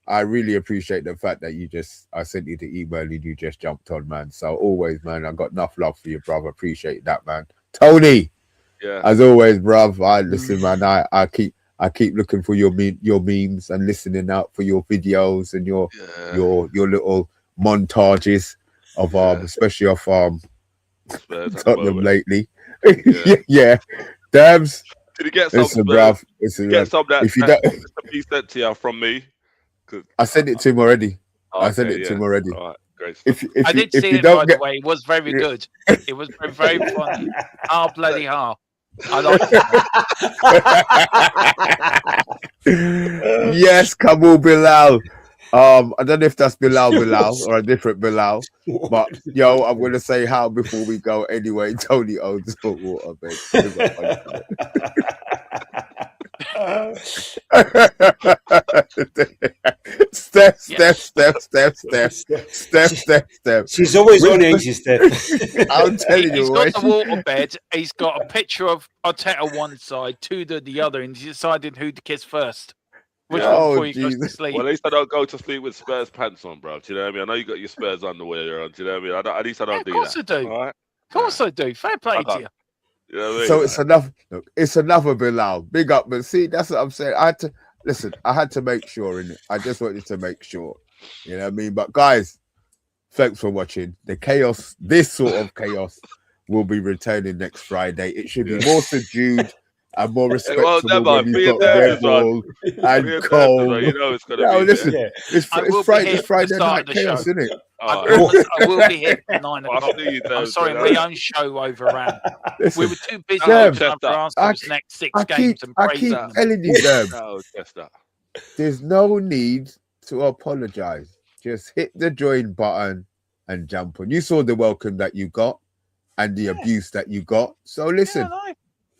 A: I really appreciate the fact that I sent you the email and you just jumped on, man. So always, man, I got enough love for you, brother. Appreciate that, man. Tony, as always, bruv. Listen, man. I keep looking for your memes and listening out for your videos and your little montages of especially of Tottenham lately. Yeah. Dams.
B: Did you get some?
A: Listen, bruv.
B: Get some that
A: if you don't,
B: he sent to you from me.
A: I sent it to him already. I sent it to him already.
B: All right, great.
D: I did see it, by the way. It was very good. It was very funny. Bloody hell. I like it.
A: Yes, Kabul Bilal. I don't know if that's Bilal or a different Bilal, but yo, I'm gonna say how before we go anyway. Tony owns hot water, babe. Step.
C: She's always on easy step.
A: I'm telling you,
D: he's got the waterbed. He's got a picture of Arteta one side, Tudor the other, and he's decided who to kiss first. Before he goes to sleep.
B: Well, at least I don't go to sleep with Spurs pants on, bro. Do you know what I mean? I know you got your Spurs underwear on. Do you know what I mean? At least I don't do that.
D: Of course I do.
B: All right?
D: Of course I do. Fair play to you.
B: You know what I mean?
A: So it's enough. Look, it's another Bilal. Big up, but see, that's what I'm saying. I had to listen. I had to make sure in it. I just wanted to make sure. You know what I mean? But guys, thanks for watching. The chaos, this sort of chaos, will be returning next Friday. It should be more subdued and more respectful when you've got Red Bull and Cole.
B: You know it's gonna be.
A: Listen,
C: Yeah.
A: it's Friday night chaos, isn't it?
B: Oh,
D: I will be here at 9
B: I'll
D: o'clock.
B: see you
D: I'm
B: Thursday,
D: sorry,
B: though.
D: my own show overran.
A: Listen,
D: We were too busy
A: Sam,
D: looking after Arsenal's next 6
A: I
D: games
A: keep
D: and praising them.
A: telling you, Derm,
B: No, just that.
A: there's no need to apologize. Just hit the join button and jump on. You saw the welcome that you got and the abuse that you got. So listen,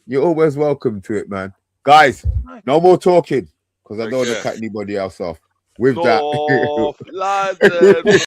A: you're always welcome to it, man. Guys, no more talking because I don't want to cut anybody else off. With that.
B: North London.